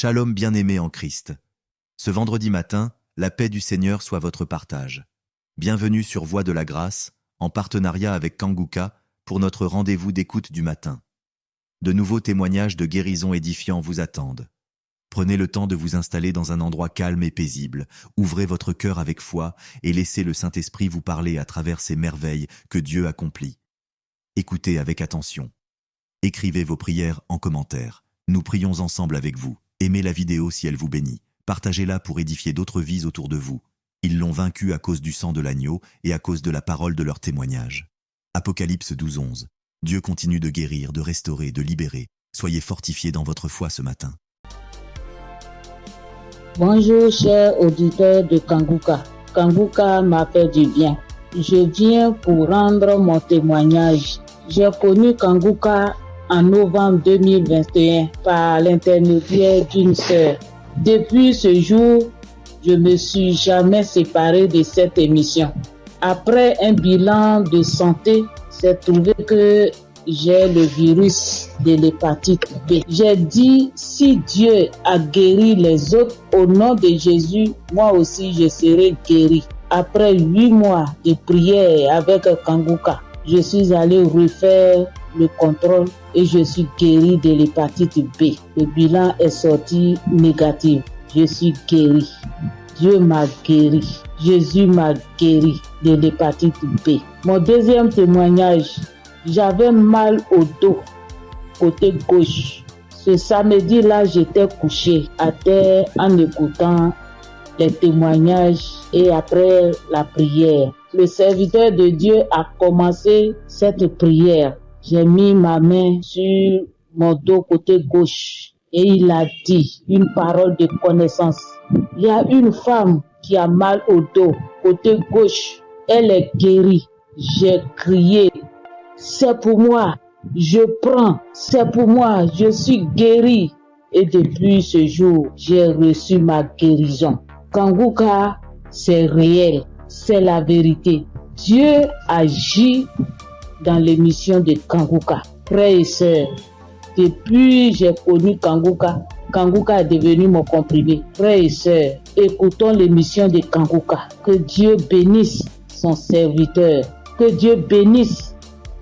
Shalom bien-aimé en Christ. Ce vendredi matin, la paix du Seigneur soit votre partage. Bienvenue sur Voix de la Grâce, en partenariat avec Kanguka, pour notre rendez-vous d'écoute du matin. De nouveaux témoignages de guérison édifiants vous attendent. Prenez le temps de vous installer dans un endroit calme et paisible, ouvrez votre cœur avec foi et laissez le Saint-Esprit vous parler à travers ces merveilles que Dieu accomplit. Écoutez avec attention. Écrivez vos prières en commentaire. Nous prions ensemble avec vous. Aimez la vidéo si elle vous bénit. Partagez-la pour édifier d'autres vies autour de vous. Ils l'ont vaincu à cause du sang de l'agneau et à cause de la parole de leur témoignage. Apocalypse 12:11. Dieu continue de guérir, de restaurer, de libérer. Soyez fortifiés dans votre foi ce matin. Bonjour chers auditeurs de Kanguka. Kanguka m'a fait du bien. Je viens pour rendre mon témoignage. J'ai connu Kanguka en novembre 2021 par l'intermédiaire d'une sœur. Depuis ce jour, je ne me suis jamais séparé de cette émission. Après un bilan de santé, c'est trouvé que j'ai le virus de l'hépatite B. J'ai dit, si Dieu a guéri les autres, au nom de Jésus, moi aussi je serai guéri. Après 8 mois de prière avec Kanguka, je suis allé refaire le contrôle et je suis guéri de l'hépatite B. Le bilan est sorti négatif. Je suis guéri. Dieu m'a guéri. Jésus m'a guéri de l'hépatite B. Mon deuxième témoignage, j'avais mal au dos, côté gauche. Ce samedi-là, j'étais couché à terre en écoutant les témoignages et après la prière. Le serviteur de Dieu a commencé cette prière. J'ai mis ma main sur mon dos côté gauche et il a dit une parole de connaissance. Il y a une femme qui a mal au dos côté gauche. Elle est guérie. J'ai crié. C'est pour moi. Je prends. C'est pour moi. Je suis guéri. Et depuis ce jour, j'ai reçu ma guérison. Kanguka, c'est réel. C'est la vérité. Dieu agit dans l'émission de Kanguka. Frères et sœurs, depuis j'ai connu Kanguka, Kanguka est devenu mon comprimé. Frères et sœurs, écoutons l'émission de Kanguka. Que Dieu bénisse son serviteur. Que Dieu bénisse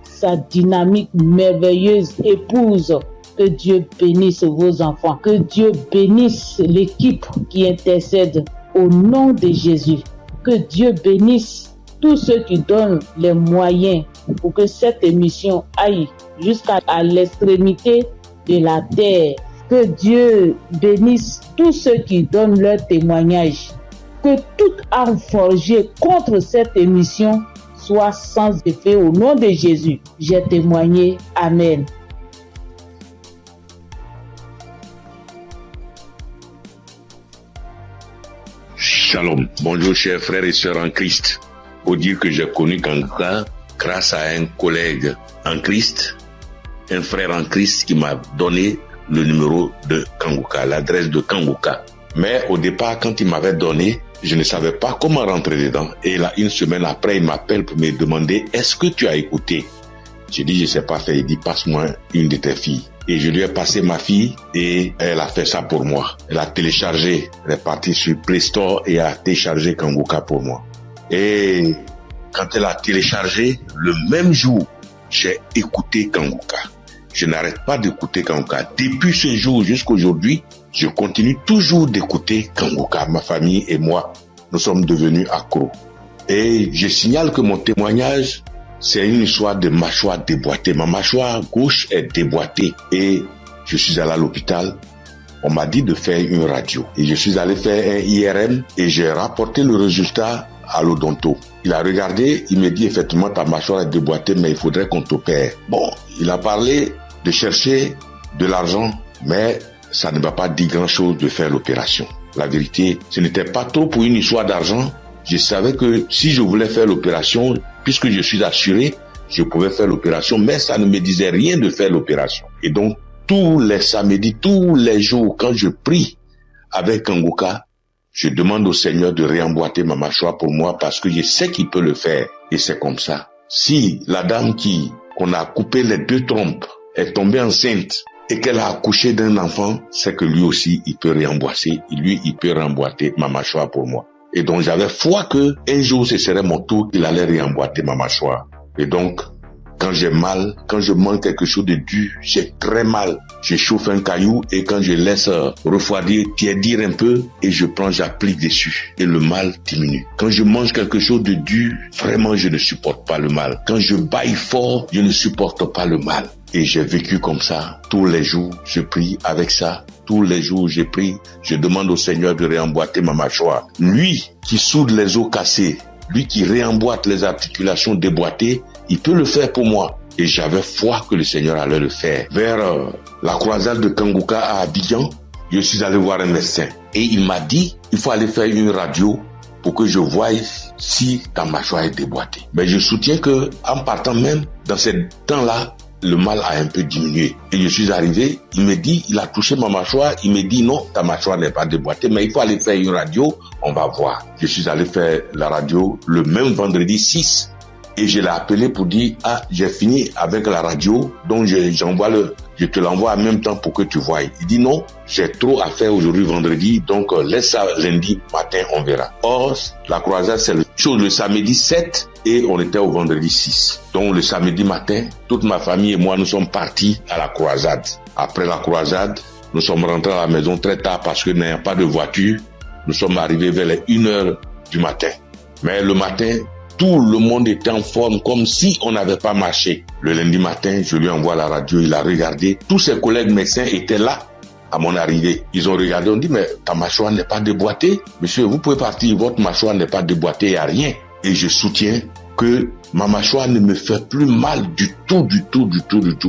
sa dynamique merveilleuse épouse. Que Dieu bénisse vos enfants. Que Dieu bénisse l'équipe qui intercède au nom de Jésus. Que Dieu bénisse tous ceux qui donnent les moyens pour que cette émission aille jusqu'à l'extrémité de la terre. Que Dieu bénisse tous ceux qui donnent leur témoignage. Que toute arme forgée contre cette émission soit sans effet au nom de Jésus. J'ai témoigné. Amen. Shalom. Bonjour chers frères et sœurs en Christ. Pour dire que j'ai connu Kanguka grâce à un collègue en Christ, un frère en Christ qui m'a donné le numéro de Kanguka, l'adresse de Kanguka. Mais au départ, quand il m'avait donné, je ne savais pas comment rentrer dedans. Et là, une semaine après, il m'appelle pour me demander, est-ce que tu as écouté? J'ai dit, je ne sais pas faire. Il dit, passe-moi une de tes filles. Et je lui ai passé ma fille et elle a fait ça pour moi. Elle a téléchargé, elle est partie sur Play Store et a téléchargé Kanguka pour moi. Et quand elle a téléchargé, le même jour, j'ai écouté Kanguka. Je n'arrête pas d'écouter Kanguka. Depuis ce jour jusqu'à aujourd'hui, je continue toujours d'écouter Kanguka. Ma famille et moi, nous sommes devenus accros. Et je signale que mon témoignage, c'est une histoire de mâchoire déboîtée. Ma mâchoire gauche est déboîtée et je suis allé à l'hôpital. On m'a dit de faire une radio. Et je suis allé faire un IRM et j'ai rapporté le résultat à l'odonto. Il a regardé, il me dit effectivement ta mâchoire est déboîtée mais il faudrait qu'on t'opère. Bon, il a parlé de chercher de l'argent mais ça ne m'a pas dit grand chose de faire l'opération. La vérité, ce n'était pas trop pour une histoire d'argent. Je savais que si je voulais faire l'opération, puisque je suis assuré, je pouvais faire l'opération, mais ça ne me disait rien de faire l'opération. Et donc, tous les samedis, tous les jours, quand je prie avec Kanguka, je demande au Seigneur de réemboîter ma mâchoire pour moi parce que je sais qu'il peut le faire. Et c'est comme ça. Si la dame qu'on a coupé les 2 trompes est tombée enceinte et qu'elle a accouché d'un enfant, c'est que lui aussi, il peut réemboîter. Lui, il peut réemboîter ma mâchoire pour moi. Et donc, j'avais foi que un jour, ce serait mon tour, il allait réemboîter ma mâchoire. Et donc, quand j'ai mal, quand je mange quelque chose de dur, j'ai très mal. Je chauffe un caillou et quand je laisse refroidir, tiédir un peu et j'applique dessus et le mal diminue. Quand je mange quelque chose de dur, vraiment je ne supporte pas le mal. Quand je baille fort, je ne supporte pas le mal. Et j'ai vécu comme ça. Tous les jours, je prie avec ça. Tous les jours, je prie. Je demande au Seigneur de réemboîter ma mâchoire. Lui qui soude les os cassés, lui qui réemboîte les articulations déboîtées, il peut le faire pour moi. Et j'avais foi que le Seigneur allait le faire. Vers la croisade de Kanguka à Abidjan, je suis allé voir un médecin. Et il m'a dit, il faut aller faire une radio pour que je voie si ta mâchoire est déboîtée. Mais je soutiens que en partant même, dans ce temps-là, le mal a un peu diminué. Et je suis arrivé, il me dit, il a touché ma mâchoire, il me dit non, ta mâchoire n'est pas déboîtée, mais il faut aller faire une radio, on va voir. Je suis allé faire la radio le même vendredi 6 et je l'ai appelé pour dire, j'ai fini avec la radio, donc je te l'envoie en même temps pour que tu voies. Il dit non, j'ai trop à faire aujourd'hui vendredi, donc laisse ça lundi matin, on verra. Or, la croisade, c'est le samedi 7 et on était au vendredi 6. Donc le samedi matin, toute ma famille et moi, nous sommes partis à la croisade. Après la croisade, nous sommes rentrés à la maison très tard parce que n'ayant pas de voiture, nous sommes arrivés vers les 1h du matin. Mais le matin, tout le monde était en forme comme si on n'avait pas marché. Le lundi matin, je lui envoie la radio, il a regardé. Tous ses collègues médecins étaient là à mon arrivée. Ils ont regardé, on dit, mais ta mâchoire n'est pas déboîtée. Monsieur, vous pouvez partir, votre mâchoire n'est pas déboîtée, il n'y a rien. Et je soutiens que ma mâchoire ne me fait plus mal du tout.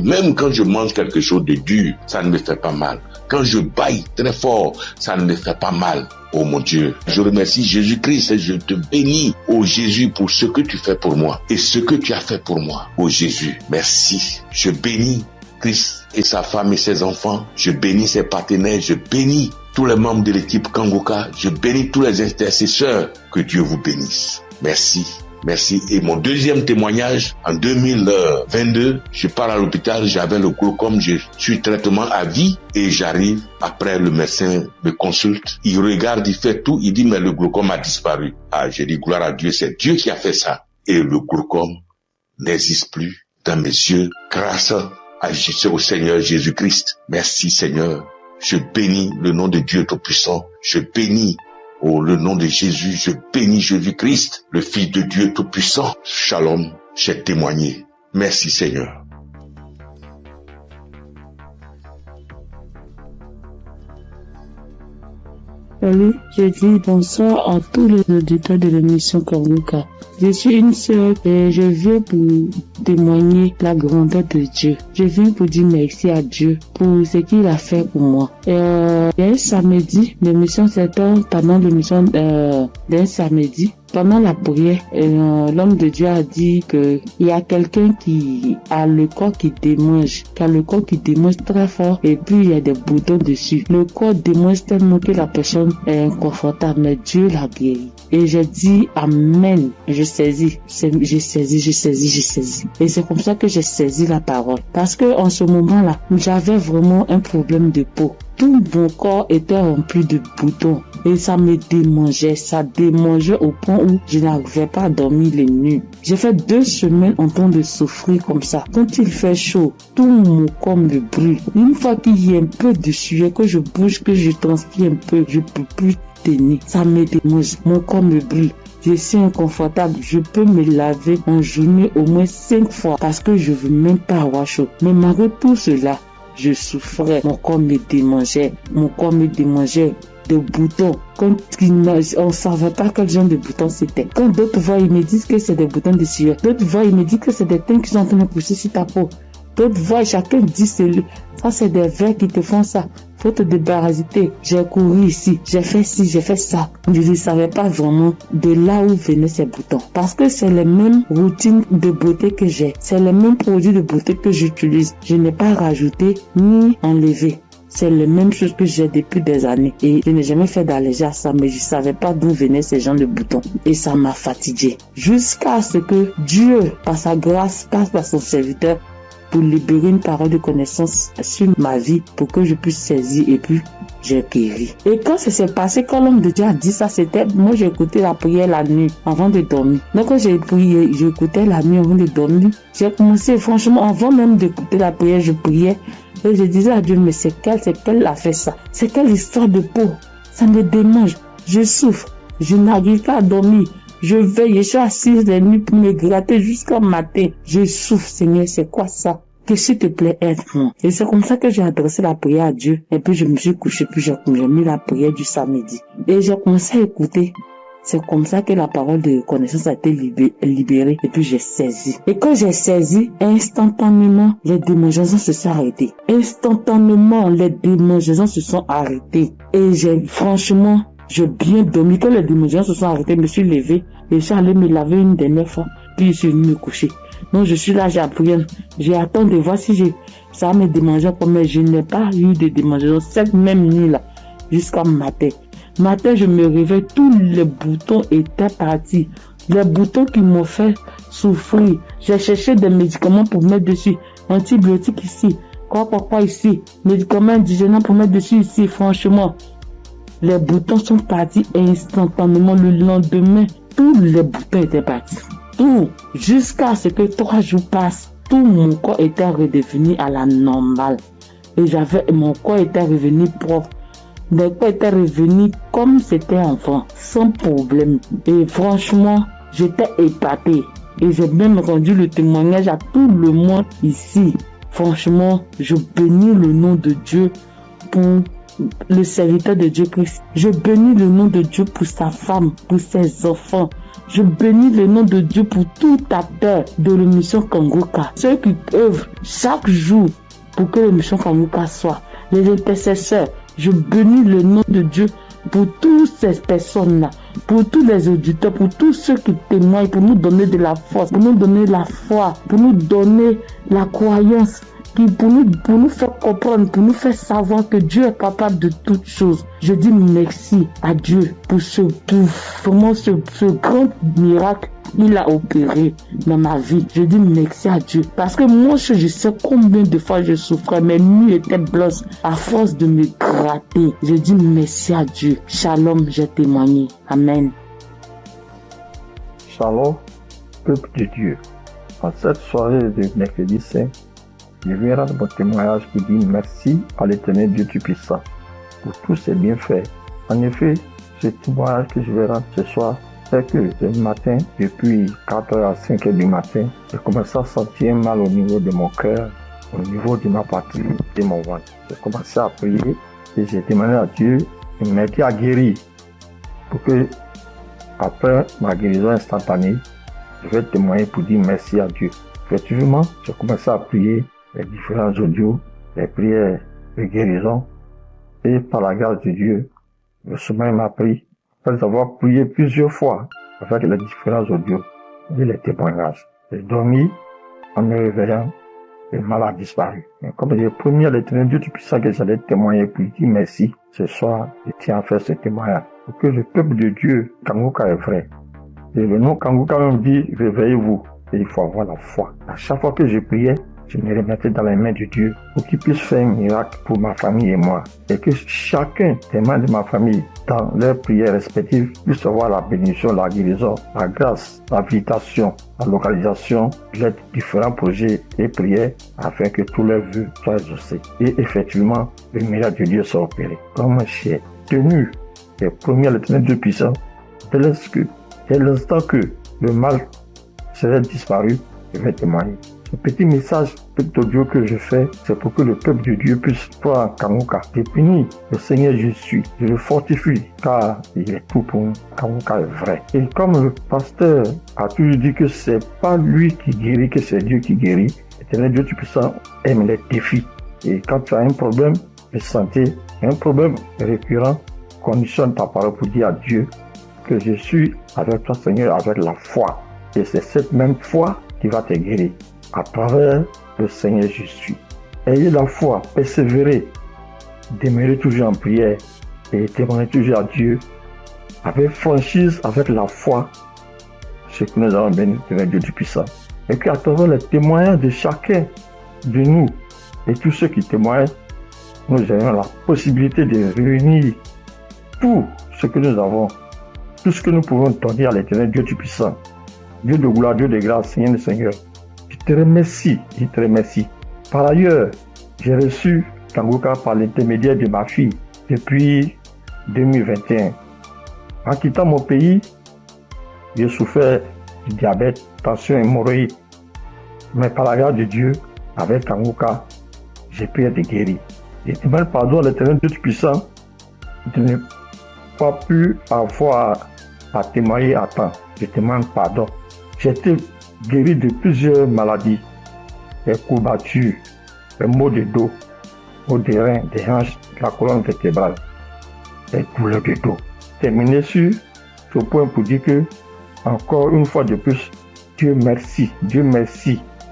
Même quand je mange quelque chose de dur, ça ne me fait pas mal. Quand je baille très fort, ça ne me fait pas mal. Oh mon Dieu, je remercie Jésus-Christ et je te bénis, oh Jésus, pour ce que tu fais pour moi et ce que tu as fait pour moi. Oh Jésus, merci. Je bénis Christ et sa femme et ses enfants. Je bénis ses partenaires. Je bénis tous les membres de l'équipe Kanguka. Je bénis tous les intercesseurs. Que Dieu vous bénisse. Merci. Merci. Et mon deuxième témoignage, en 2022, je pars à l'hôpital, j'avais le glaucome, je suis traitement à vie et j'arrive, après le médecin me consulte, il regarde, il fait tout, il dit mais le glaucome a disparu. J'ai dit gloire à Dieu, c'est Dieu qui a fait ça. Et le glaucome n'existe plus dans mes yeux grâce au Seigneur Jésus-Christ. Merci Seigneur. Je bénis le nom de Dieu Tout-Puissant. Je bénis le nom de Jésus, je bénis Jésus-Christ, le Fils de Dieu Tout-Puissant. Shalom, j'ai témoigné. Merci Seigneur. Salut, je dis bonsoir à tous les auditeurs de l'émission Kanguka. Je suis une sœur et je viens pour témoigner la grandeur de Dieu. Je viens pour dire merci à Dieu pour ce qu'il a fait pour moi. Il y a un samedi, l'émission s'étend pendant l'émission d'un samedi. Pendant la prière, l'homme de Dieu a dit que il y a quelqu'un qui a le corps qui démange, très fort et puis il y a des boutons dessus. Le corps démange tellement que la personne est inconfortable, mais Dieu l'a guéri. Et j'ai dit amen. Je saisis. Et c'est comme ça que j'ai saisi la parole. Parce que en ce moment-là, j'avais vraiment un problème de peau. Tout mon corps était rempli de boutons et ça me démangeait. Ça démangeait au point où je n'arrivais pas à dormir les nuits. J'ai fait 2 semaines en train de souffrir comme ça. Quand il fait chaud, tout mon corps me brûle. Une fois qu'il y a un peu de sueur, que je bouge, que je transpire un peu, je peux plus tenir. Ça me démange. Mon corps me brûle. Je suis inconfortable. Je peux me laver en journée au moins 5 fois parce que je veux même pas avoir chaud. Mais malgré tout cela, je souffrais, mon corps me démangeait de boutons. Quand on ne savait pas quel genre de boutons c'était. Quand d'autres voient, ils me disent que c'est des boutons de sueur. D'autres voient, ils me disent que c'est des teintes qui sont en train de pousser sur ta peau. D'autres voient, chacun dit ça c'est des vers qui te font ça. Faut te débarrasser. J'ai couru ici, j'ai fait ci, j'ai fait ça. Je ne savais pas vraiment de là où venaient ces boutons. Parce que c'est les mêmes routines de beauté que j'ai. C'est les mêmes produits de beauté que j'utilise. Je n'ai pas rajouté ni enlevé. C'est les mêmes choses que j'ai depuis des années. Et je n'ai jamais fait d'allergie à ça, mais je savais pas d'où venaient ces gens de boutons. Et ça m'a fatigué. Jusqu'à ce que Dieu, par sa grâce, passe par son serviteur, pour libérer une parole de connaissance sur ma vie pour que je puisse saisir et puis j'ai guéri. Et quand ça s'est passé, quand l'homme de Dieu a dit ça, c'était, moi j'ai écouté la prière la nuit avant de dormir. Donc quand j'ai prié, j'écoutais la nuit avant de dormir. J'ai commencé, franchement, avant même d'écouter la prière, je priais. Et je disais à Dieu, mais c'est quelle a fait ça? C'est quelle histoire de peau? Ça me démange. Je souffre. Je n'arrive pas à dormir. Je veille, je suis assise les nuits pour me gratter jusqu'au matin. Je souffre, Seigneur, c'est quoi ça? Que s'il te plaît, aide-moi. Et c'est comme ça que j'ai adressé la prière à Dieu. Et puis je me suis couché, puis j'ai mis la prière du samedi. Et j'ai commencé à écouter. C'est comme ça que la parole de connaissance a été libérée. Et puis j'ai saisi. Et quand j'ai saisi, instantanément, les démangeaisons se sont arrêtées. Instantanément, les démangeaisons se sont arrêtées. Et franchement, j'ai bien dormi. Quand les démangeaisons se sont arrêtées, je me suis levé. Et je suis allé me laver une dernière fois. Puis je suis venu me coucher. Donc je suis là, j'ai appris. J'ai attendu de voir si ça va me démanger. Mais je n'ai pas eu de démangeaison cette même nuit-là. Jusqu'à matin. Matin, je me réveille, tous les boutons étaient partis. Les boutons qui m'ont fait souffrir. J'ai cherché des médicaments pour mettre dessus. Antibiotiques ici. Quoi ici. Médicaments indigènes pour mettre dessus ici. Franchement, les boutons sont partis instantanément. Le lendemain, tous les boutons étaient partis. Tout. Jusqu'à ce que 3 jours passent. Tout mon corps était redevenu à la normale. Et mon corps était revenu propre. Mon corps était revenu comme c'était enfant, sans problème. Et franchement, j'étais épatée. Et j'ai même rendu le témoignage à tout le monde ici. Franchement, je bénis le nom de Dieu pour le serviteur de Dieu Christ. Je bénis le nom de Dieu pour sa femme, pour ses enfants. Je bénis le nom de Dieu pour tout acteur de l'émission Kanguka. Ceux qui œuvrent chaque jour pour que l'émission Kanguka soit. Les intercesseurs. Je bénis le nom de Dieu pour toutes ces personnes-là, pour tous les auditeurs, pour tous ceux qui témoignent, pour nous donner de la force, pour nous donner la foi, pour nous donner la croyance, pour nous faire comprendre, pour nous faire savoir que Dieu est capable de toutes choses. Je dis merci à Dieu pour ce grand miracle qu'il a opéré dans ma vie. Je dis merci à Dieu. Parce que moi, je sais combien de fois je souffrais. Mes nuits étaient blanches à force de me gratter. Je dis merci à Dieu. Shalom, j'ai témoigné. Amen. Shalom, peuple de Dieu. En cette soirée de mercredi saint, je viens rendre mon témoignage pour dire merci à l'Éternel Dieu Tout-Puissant pour tous ses bienfaits. En effet, ce témoignage que je vais rendre ce soir, c'est que ce matin, depuis 4h à 5h du matin, j'ai commencé à sentir mal au niveau de mon cœur, au niveau de ma patrie, de mon ventre. J'ai commencé à prier et j'ai demandé à Dieu de m'aider à guérir pour que, après ma guérison instantanée, je vais témoigner pour dire merci à Dieu. Effectivement, j'ai commencé à prier les différents audios, les prières de guérison, et par la grâce de Dieu, le sommeil m'a pris. Après avoir prié plusieurs fois avec les différents audios et les témoignages, j'ai dormi en me réveillant, le mal a disparu. Mais comme j'ai promis à l'Éternel Dieu Tout-Puissant que j'allais témoigner pour lui dire merci, ce soir, je tiens à faire ce témoignage pour que le peuple de Dieu, Kanguka est vrai. Et le nom Kanguka même dit, réveillez-vous. Et il faut avoir la foi. À chaque fois que je priais, je me remettais dans les mains de Dieu pour qu'il puisse faire un miracle pour ma famille et moi. Et que chacun des membres de ma famille, dans leurs prières respectives, puisse avoir la bénédiction, la guérison, la grâce, l'habilitation, la localisation, les différents projets et prières afin que tous leurs vœux soient exaucés. Et effectivement, le miracle de Dieu soit opéré. Comme j'ai tenu et promis à l'Éternel Dieu puissant, dès l'instant que le mal serait disparu, je vais témoigner. Ce petit message, petit audio que je fais, c'est pour que le peuple de Dieu puisse croire en Kanguka. Je bénis le Seigneur Jésus, je le fortifie, car il est tout pour nous. Kanguka est vrai. Et comme le pasteur a toujours dit que c'est pas lui qui guérit, que c'est Dieu qui guérit, l'Éternel Dieu Tout-Puissant aime les défis. Et quand tu as un problème de santé, un problème récurrent, conditionne ta parole pour dire à Dieu que je suis avec toi, Seigneur, avec la foi. Et c'est cette même foi qui va te guérir. À travers le Seigneur Jésus. Ayez la foi, persévérez, demeurez toujours en prière et témoignez toujours à Dieu avec franchise, avec la foi, ce que nous avons béni de Dieu Tout-Puissant. Et qu'à travers les témoignages de chacun de nous et tous ceux qui témoignent, nous ayons la possibilité de réunir tout ce que nous avons, tout ce que nous pouvons donner à l'Éternel Dieu Tout-Puissant, Dieu de gloire, Dieu de grâce, Seigneur le Seigneur. Je te remercie. Par ailleurs, j'ai reçu Kanguka par l'intermédiaire de ma fille depuis 2021. En quittant mon pays, j'ai souffert du diabète, tension et hémorroïde. Mais par la grâce de Dieu, avec Kanguka, j'ai pu être guéri. Je demande pardon à l'Éternel Dieu Tout-Puissant de ne pas pu avoir à témoigner à temps. Je demande pardon. J'ai été guéri de plusieurs maladies, des courbatures, des maux de dos, maux des reins, des hanches, de la colonne vertébrale, des douleurs de dos. Terminé sur ce point pour dire que, encore une fois de plus, Dieu merci,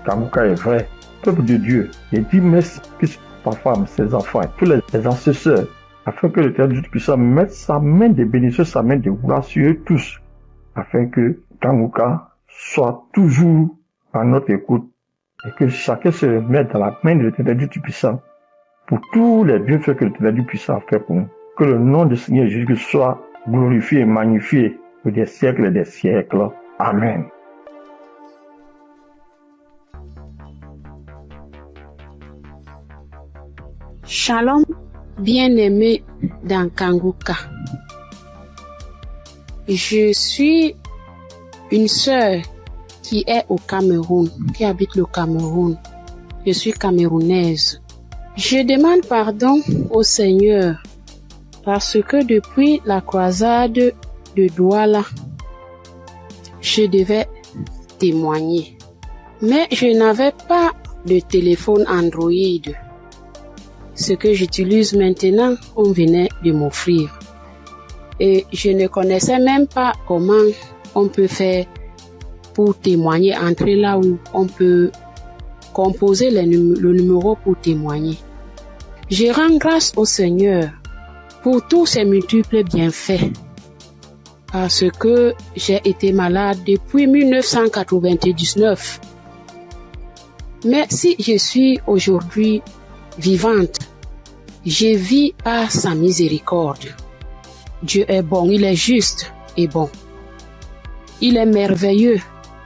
Kanguka est vrai. Peuple de Dieu, je dis merci à sa femme, ses enfants, tous les ancesteurs, afin que l'Éternel Dieu Tout-Puissant mette sa main de bénédiction, sa main de gloire sur eux tous, afin que Kanguka soit toujours à notre écoute et que chacun se mette dans la main de l'Éternel Dieu Tout-Puissant pour tous les bienfaits que l'Éternel Dieu Tout-Puissant a fait pour nous. Que le nom du Seigneur Jésus soit glorifié et magnifié pour des siècles et des siècles. Amen. Shalom, bien-aimé dans Kanguka. Je suis une sœur qui est au Cameroun, qui habite le Cameroun. Je suis camerounaise. Je demande pardon au Seigneur parce que depuis la croisade de Douala, je devais témoigner. Mais je n'avais pas de téléphone Android. Ce que j'utilise maintenant, on venait de m'offrir. Et je ne connaissais même pas comment on peut faire pour témoigner, entrer là où on peut composer le numéro pour témoigner. Je rends grâce au Seigneur pour tous ses multiples bienfaits. Parce que j'ai été malade depuis 1999. Mais si je suis aujourd'hui vivante, je vis par sa miséricorde. Dieu est bon, il est juste et bon. Il est merveilleux,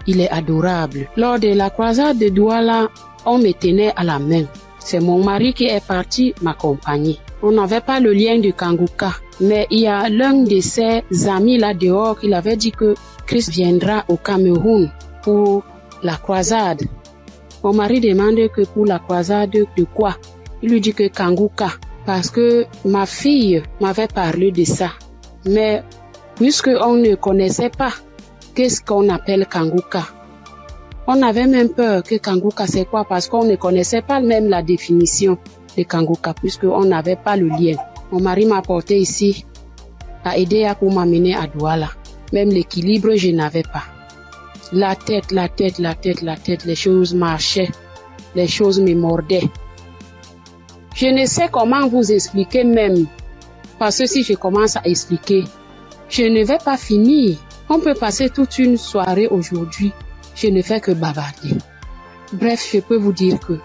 il est adorable. Lors de la croisade de Douala, on me tenait à la main. C'est mon mari qui est parti m'accompagner. On n'avait pas le lien de Kanguka, mais il y a l'un de ses amis là dehors qui avait dit que Christ viendra au Cameroun pour la croisade. Mon mari demande que pour la croisade de quoi? Il lui dit que Kanguka, parce que ma fille m'avait parlé de ça. Mais puisque on ne connaissait pas qu'est-ce qu'on appelle Kanguka, on avait même peur que Kanguka c'est quoi, parce qu'on ne connaissait pas même la définition de Kanguka, puisqu'on n'avait pas le lien. Mon mari m'a porté ici, a aidé pour m'amener à Douala. Même l'équilibre, je n'avais pas. La tête, les choses marchaient, les choses me mordaient. Je ne sais comment vous expliquer même, parce que si je commence à expliquer, je ne vais pas finir. On peut passer toute une soirée aujourd'hui, je ne fais que bavarder. Bref, je peux vous dire que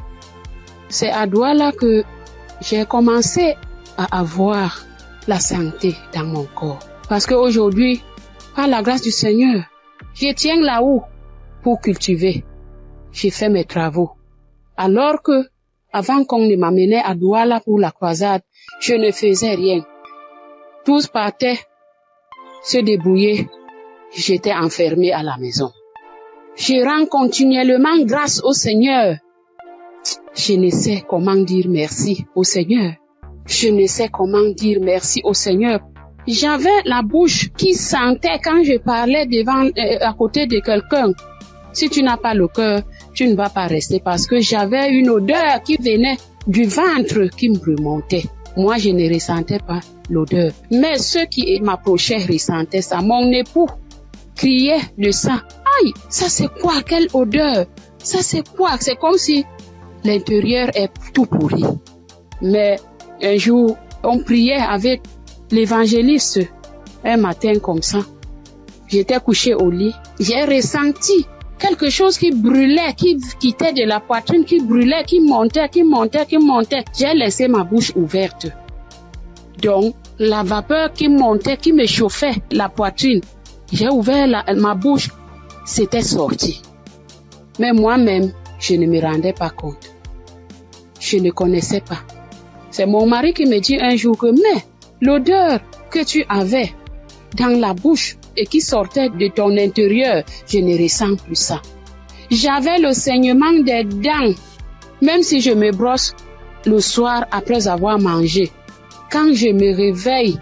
c'est à Douala que j'ai commencé à avoir la santé dans mon corps. Parce qu'aujourd'hui, par la grâce du Seigneur, je tiens là-haut pour cultiver. J'ai fait mes travaux. Alors que, avant qu'on ne m'amenait à Douala pour la croisade, je ne faisais rien. Tous partaient se débrouiller. J'étais enfermée à la maison. Je rends continuellement grâce au Seigneur. Je ne sais comment dire merci au Seigneur. Je ne sais comment dire merci au Seigneur. J'avais la bouche qui sentait quand je parlais à côté de quelqu'un. Si tu n'as pas le cœur, tu ne vas pas rester, parce que j'avais une odeur qui venait du ventre qui me remontait. Moi, je ne ressentais pas l'odeur. Mais ceux qui m'approchaient ressentaient ça. Mon époux criait de ça. Aïe, ça c'est quoi? Quelle odeur? Ça c'est quoi? C'est comme si l'intérieur est tout pourri. Mais un jour, on priait avec l'évangéliste. Un matin comme ça, j'étais couchée au lit. J'ai ressenti quelque chose qui brûlait, qui quittait de la poitrine, qui brûlait, qui montait. J'ai laissé ma bouche ouverte. Donc, la vapeur qui montait, qui me chauffait la poitrine, j'ai ouvert ma bouche, c'était sorti. Mais moi-même, je ne me rendais pas compte. Je ne connaissais pas. C'est mon mari qui me dit un jour que, mais l'odeur que tu avais dans la bouche et qui sortait de ton intérieur, je ne ressens plus ça. J'avais le saignement des dents, même si je me brosse le soir après avoir mangé. Quand je me réveille,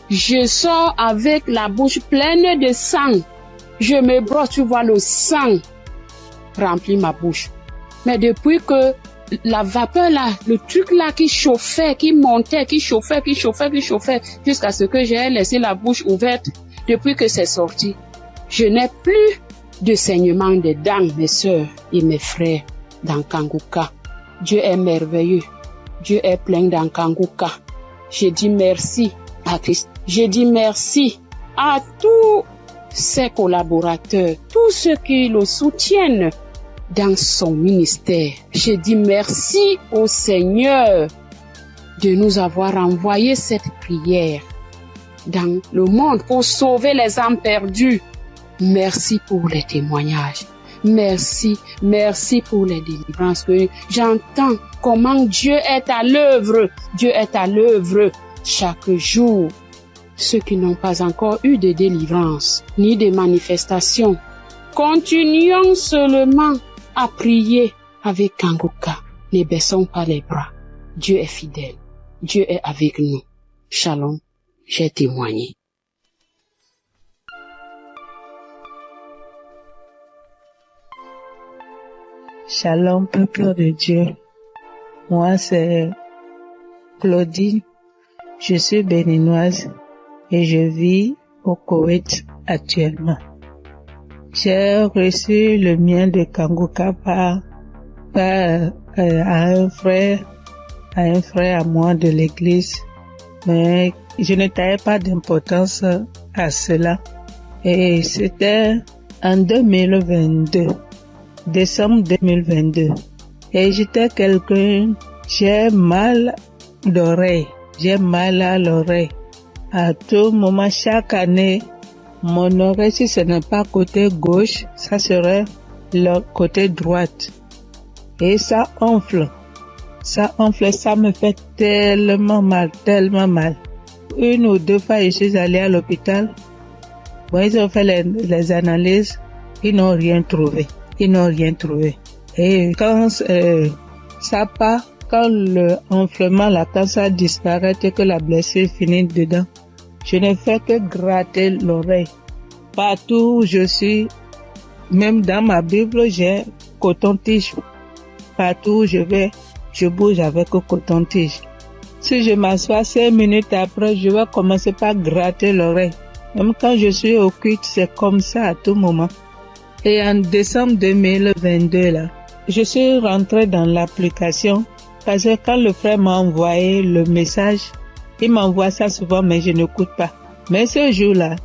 je sors avec la bouche pleine de sang. Je me brosse, tu vois, le sang remplit ma bouche. Mais depuis que la vapeur là, le truc là qui chauffait, qui montait, qui chauffait, jusqu'à ce que j'ai laissé la bouche ouverte, depuis que c'est sorti, je n'ai plus de saignement des dents, mes sœurs et mes frères dans Kanguka. Dieu est merveilleux. Dieu est plein dans Kanguka. Je dis merci à Christ. Je dis merci à tous ses collaborateurs, tous ceux qui le soutiennent dans son ministère. Je dis merci au Seigneur de nous avoir envoyé cette prière dans le monde pour sauver les âmes perdues. Merci pour les témoignages. Merci pour les délivrances que j'entends comment Dieu est à l'œuvre. Dieu est à l'œuvre chaque jour. Ceux qui n'ont pas encore eu de délivrance ni de manifestation, continuons seulement à prier avec Kanguka. Ne baissons pas les bras. Dieu est fidèle. Dieu est avec nous. Shalom, j'ai témoigné. Shalom, peuple de Dieu. Moi, c'est Claudine. Je suis béninoise et je vis au Koweït actuellement. J'ai reçu le mien de Kanguka par un frère à moi de l'église, mais je ne taillais pas d'importance à cela. Et c'était en 2022. Décembre 2022. Et j'étais quelqu'un, j'ai mal d'oreille. J'ai mal à l'oreille. À tout moment, chaque année, mon oreille, si ce n'est pas côté gauche, ça serait le côté droite. Et ça enfle. Ça me fait tellement mal. Une ou deux fois, je suis allée à l'hôpital. Bon, ils ont fait les analyses. Ils n'ont rien trouvé. Et quand ça part, quand le enflement, quand ça disparaît et que la blessure finit dedans, je ne fais que gratter l'oreille. Partout où je suis, même dans ma Bible, j'ai coton-tige. Partout où je vais, je bouge avec le coton-tige. Si je m'assois 5 minutes après, je vais commencer par gratter l'oreille. Même quand je suis au culte, c'est comme ça à tout moment. Et en décembre 2022, là, je suis rentrée dans l'application parce que quand le frère m'a envoyé le message, il m'envoie ça souvent, mais je n'écoute pas. Mais ce jour-là,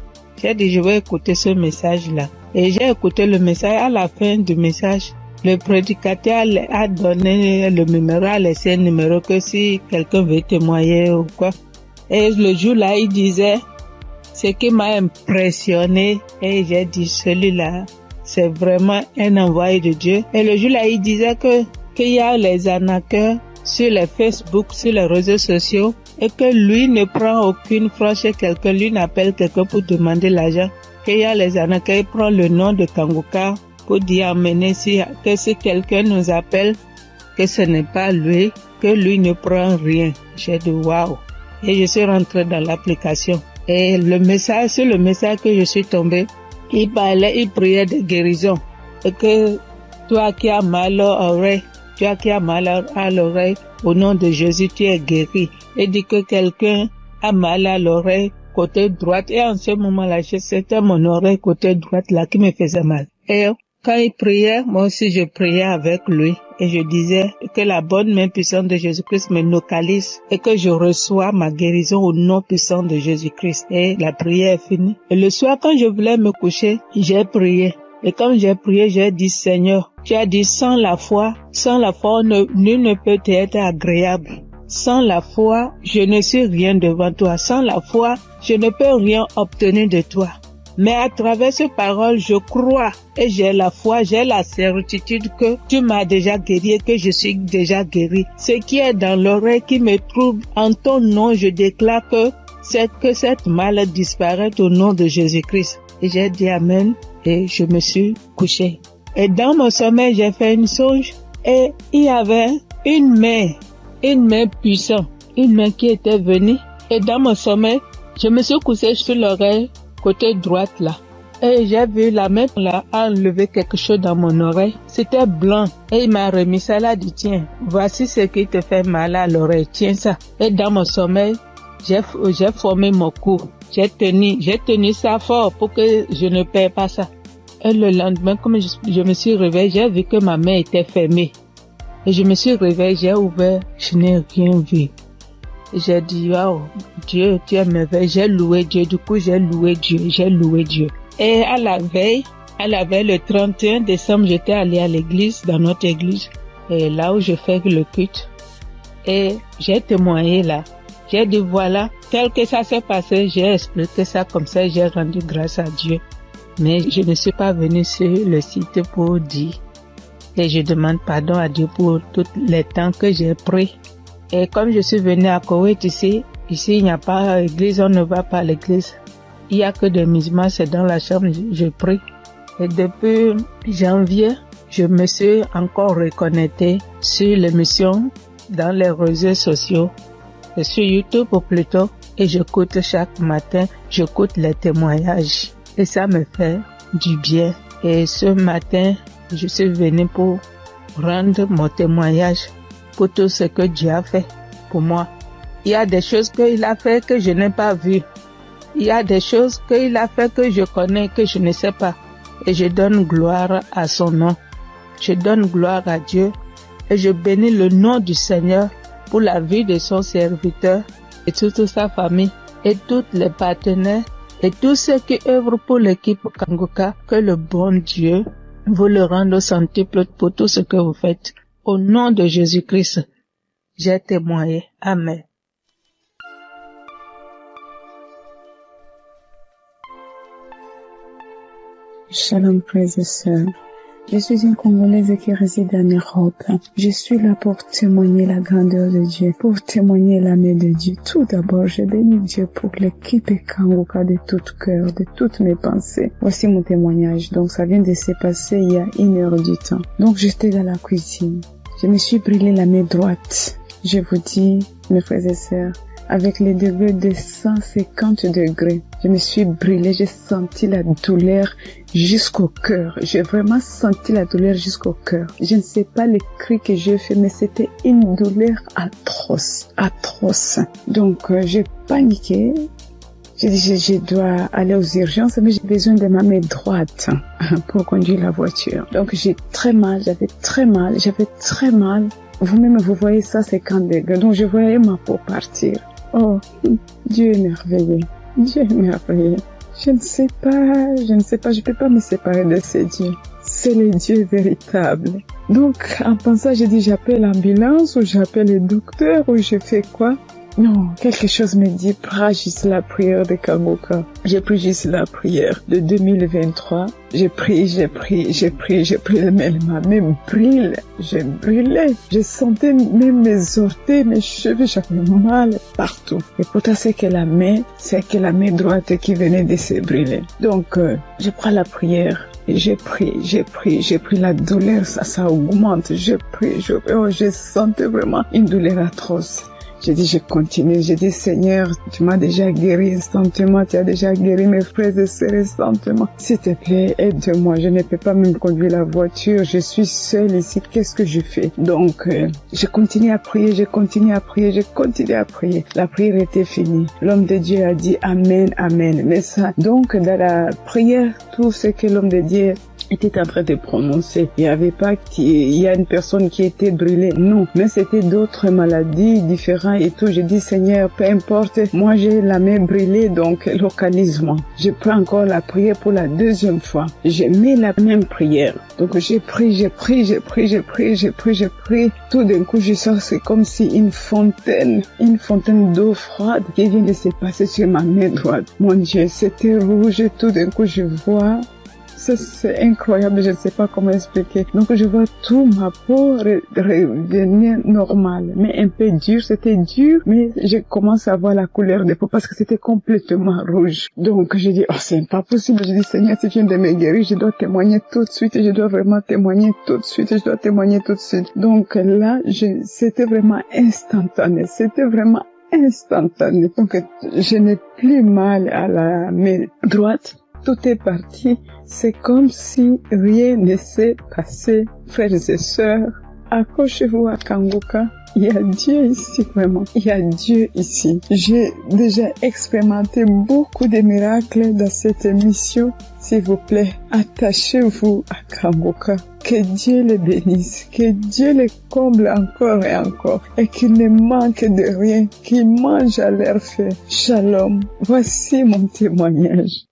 j'ai dit, je vais écouter ce message-là. Et j'ai écouté le message. À la fin du message, le prédicateur a donné le numéro, a laissé un numéro que si quelqu'un veut témoigner ou quoi. Et le jour-là, il disait, ce qui m'a impressionné, et j'ai dit, celui-là, c'est vraiment un envoyé de Dieu. Et le jour-là, il disait qu'il y a les arnaqueurs sur les Facebook, sur les réseaux sociaux, et que lui ne prend aucune franche chez quelqu'un, lui n'appelle quelqu'un pour demander l'argent. Qu'il y a les arnaqueurs, il prend le nom de Kanguka pour dire amener que si quelqu'un nous appelle, que ce n'est pas lui, que lui ne prend rien. J'ai dit waouh. Et je suis rentrée dans l'application. Et sur le message que je suis tombée, il priait de guérison. Et que toi qui as mal à l'oreille, au nom de Jésus, tu es guéri. Et dit que quelqu'un a mal à l'oreille, côté droite. Et en ce moment-là, c'était mon oreille côté droite là qui me faisait mal. Et quand il priait, moi aussi je priais avec lui. Et je disais que la bonne main puissante de Jésus-Christ me localise et que je reçois ma guérison au nom puissant de Jésus-Christ. Et la prière est finie. Et le soir, quand je voulais me coucher, j'ai prié. Et comme j'ai prié, j'ai dit, Seigneur, tu as dit, sans la foi, nul ne peut être agréable. Sans la foi, je ne suis rien devant toi. Sans la foi, je ne peux rien obtenir de toi. Mais à travers ces paroles, je crois et j'ai la foi, j'ai la certitude que tu m'as déjà guéri et que je suis déjà guéri. Ce qui est dans l'oreille qui me trouble, en ton nom, je déclare que cette maladie disparaît au nom de Jésus-Christ. Et j'ai dit Amen et je me suis couché. Et dans mon sommeil, j'ai fait une songe et il y avait une main puissante, une main qui était venue. Et dans mon sommeil, je me suis couché sur l'oreille côté droite là. Et j'ai vu la main là enlever quelque chose dans mon oreille. C'était blanc. Et il m'a remis ça là, dit tiens, voici ce qui te fait mal à l'oreille, tiens ça. Et dans mon sommeil, j'ai formé mon cou. J'ai tenu ça fort pour que je ne perds pas ça. Et le lendemain, comme je me suis réveillée, j'ai vu que ma main était fermée. Et je me suis réveillée, j'ai ouvert, je n'ai rien vu. J'ai dit, wow, Dieu, tu es merveilleux. J'ai loué Dieu. Du coup, j'ai loué Dieu. Et à la veille, le 31 décembre, j'étais allée à l'église, dans notre église, et là où je fais le culte. Et j'ai témoigné là. J'ai dit, voilà, tel que ça s'est passé, j'ai expliqué ça comme ça, j'ai rendu grâce à Dieu. Mais je ne suis pas venue sur le site pour dire. Et je demande pardon à Dieu pour tous les temps que j'ai pris. Et comme je suis venue à Koweït ici il n'y a pas d'église, on ne va pas à l'église. Il n'y a que des musulmans, c'est dans la chambre, je prie. Et depuis janvier, je me suis encore reconnectée sur l'émission dans les réseaux sociaux, et sur YouTube plutôt, et j'écoute chaque matin, j'écoute les témoignages. Et ça me fait du bien. Et ce matin, je suis venue pour rendre mon témoignage pour tout ce que Dieu a fait pour moi. Il y a des choses qu'il a fait que je n'ai pas vues. Il y a des choses qu'il a fait que je connais, que je ne sais pas. Et je donne gloire à son nom. Je donne gloire à Dieu et je bénis le nom du Seigneur pour la vie de son serviteur et toute sa famille et tous les partenaires et tous ceux qui œuvrent pour l'équipe Kanguka. Que le bon Dieu vous le rende au centuple pour tout ce que vous faites. Au nom de Jésus-Christ, j'ai témoigné. Amen. Shalom, frères et sœurs. Je suis une Congolaise qui réside en Europe. Je suis là pour témoigner la grandeur de Dieu, pour témoigner la main de Dieu. Tout d'abord, je bénis Dieu pour l'équipe Kanguka de tout cœur, de toutes mes pensées. Voici mon témoignage. Donc, ça vient de se passer il y a 1 heure du temps. Donc, j'étais dans la cuisine. Je me suis brûlé la main droite. Je vous dis, mes frères et sœurs, avec les degrés de 150 degrés, je me suis brûlée, j'ai senti la douleur jusqu'au cœur. J'ai vraiment senti la douleur jusqu'au cœur. Je ne sais pas les cris que j'ai fait, mais c'était une douleur atroce. Donc, j'ai paniqué. J'ai dit, je dois aller aux urgences, mais j'ai besoin de ma main droite pour conduire la voiture. Donc, j'avais très mal. Vous-même, vous voyez ça, 50 degrés. Donc, je voyais ma peau partir. Oh, Dieu est merveilleux. Je ne sais pas, je peux pas me séparer de ce Dieu. C'est le Dieu véritable. Donc, en pensant, j'ai dit, j'appelle l'ambulance ou j'appelle le docteur ou je fais quoi? Non, quelque chose me dit, prends juste la prière de Kanguka. J'ai pris juste la prière de 2023. J'ai pris, mais ma main brûle. Je brûlais. Je sentais même mes orteils, mes cheveux, j'avais mal partout. Et pourtant, c'est que la main droite qui venait de se brûler. Donc, je prends la prière. Et j'ai pris la douleur, ça augmente. Je sentais vraiment une douleur atroce. J'ai dit, je continue. J'ai dit, Seigneur, tu m'as déjà guéri instantanément. Tu as déjà guéri mes frères et sœurs instantanément. S'il te plaît, aide-moi. Je ne peux pas même conduire la voiture. Je suis seule ici. Qu'est-ce que je fais? Donc, je continue à prier. La prière était finie. L'homme de Dieu a dit Amen, Amen. Mais ça, donc, dans la prière, tout ce que l'homme de Dieu était en train de prononcer. Il n'y avait pas qu'il y a une personne qui était brûlée. Non, mais c'était d'autres maladies différentes et tout. J'ai dit, Seigneur, peu importe, moi j'ai la main brûlée, donc localise-moi. Je prends encore la prière pour la deuxième fois. J'ai mis la même prière. Donc j'ai pris. Tout d'un coup, je sens, c'est comme si une fontaine d'eau froide qui vient de se passer sur ma main droite. Mon Dieu, c'était rouge. Tout d'un coup, je vois. C'est incroyable, je ne sais pas comment expliquer. Donc je vois tout ma peau revenir normale, mais un peu dur, c'était dur, mais je commence à voir la couleur des peaux parce que c'était complètement rouge. Donc je dis, oh c'est pas possible, je dis Seigneur, si tu viens de me guérir, je dois témoigner tout de suite, je dois vraiment témoigner tout de suite, je dois témoigner tout de suite. Donc là, c'était vraiment instantané, Donc je n'ai plus mal à la main droite. Tout est parti. C'est comme si rien ne s'est passé. Frères et sœurs, accrochez-vous à Kanguka. Il y a Dieu ici, vraiment. Il y a Dieu ici. J'ai déjà expérimenté beaucoup de miracles dans cette émission. S'il vous plaît, attachez-vous à Kanguka. Que Dieu les bénisse, que Dieu les comble encore et encore, et qu'il ne manque de rien, qu'il mange à leur faim. Shalom. Voici mon témoignage.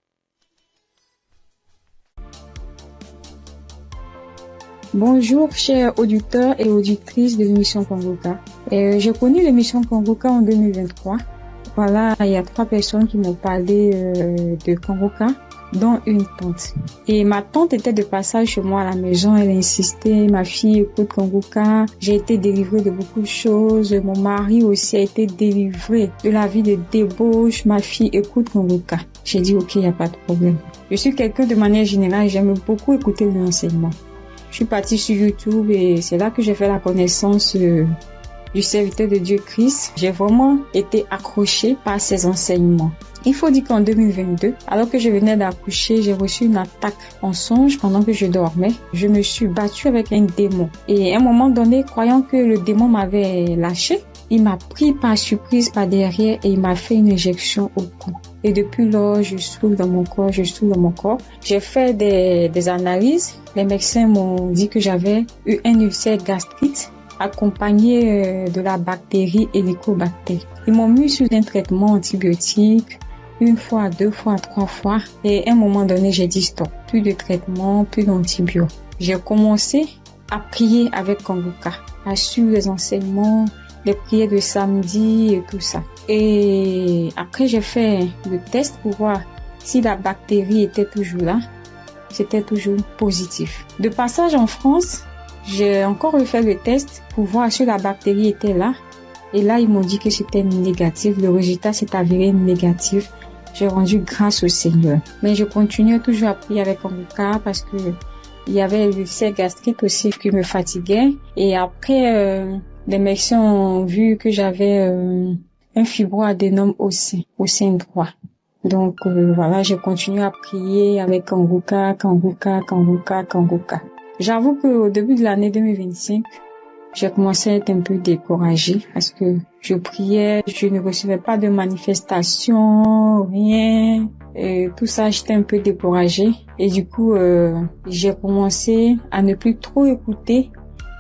Bonjour chers auditeurs et auditrices de l'émission Kanguka. J'ai connu l'émission Kanguka en 2023. Voilà, il y a 3 personnes qui m'ont parlé de Kanguka, dont une tante. Et ma tante était de passage chez moi à la maison, elle insistait, ma fille écoute Kanguka, j'ai été délivrée de beaucoup de choses, mon mari aussi a été délivré de la vie de débauche, ma fille écoute Kanguka. J'ai dit ok, il n'y a pas de problème. Je suis quelqu'un de manière générale, j'aime beaucoup écouter les enseignements. Je suis partie sur YouTube et c'est là que j'ai fait la connaissance du serviteur de Dieu Christ. J'ai vraiment été accrochée par ses enseignements. Il faut dire qu'en 2022, alors que je venais d'accoucher, j'ai reçu une attaque en songe pendant que je dormais. Je me suis battue avec un démon. Et à un moment donné, croyant que le démon m'avait lâché, il m'a pris par surprise par derrière et il m'a fait une injection au cou. Et depuis lors, je souffre dans mon corps. J'ai fait des analyses. Les médecins m'ont dit que j'avais eu un ulcère gastrique accompagné de la bactérie Helicobacter. Ils m'ont mis sous un traitement antibiotique 1 fois, 2 fois, 3 fois. Et à un moment donné, j'ai dit stop. Plus de traitement, plus d'antibiotiques. J'ai commencé à prier avec Kanguka, à suivre les enseignements, les prières de samedi et tout ça. Et après, j'ai fait le test pour voir si la bactérie était toujours là. C'était toujours positif. De passage en France, j'ai encore refait le test pour voir si la bactérie était là. Et là, ils m'ont dit que c'était négatif. Le résultat s'est avéré négatif. J'ai rendu grâce au Seigneur. Mais je continuais toujours à prier avec Kanguka parce que il y avait l'ulcère gastrique aussi qui me fatiguait. Et après, les médecins ont vu que j'avais un fibroadénome au sein droit. Donc voilà, j'ai continué à prier avec Kanguka. J'avoue qu'au début de l'année 2025, j'ai commencé à être un peu découragée parce que je priais, je ne recevais pas de manifestations, rien. Et tout ça, j'étais un peu découragée. Et du coup, j'ai commencé à ne plus trop écouter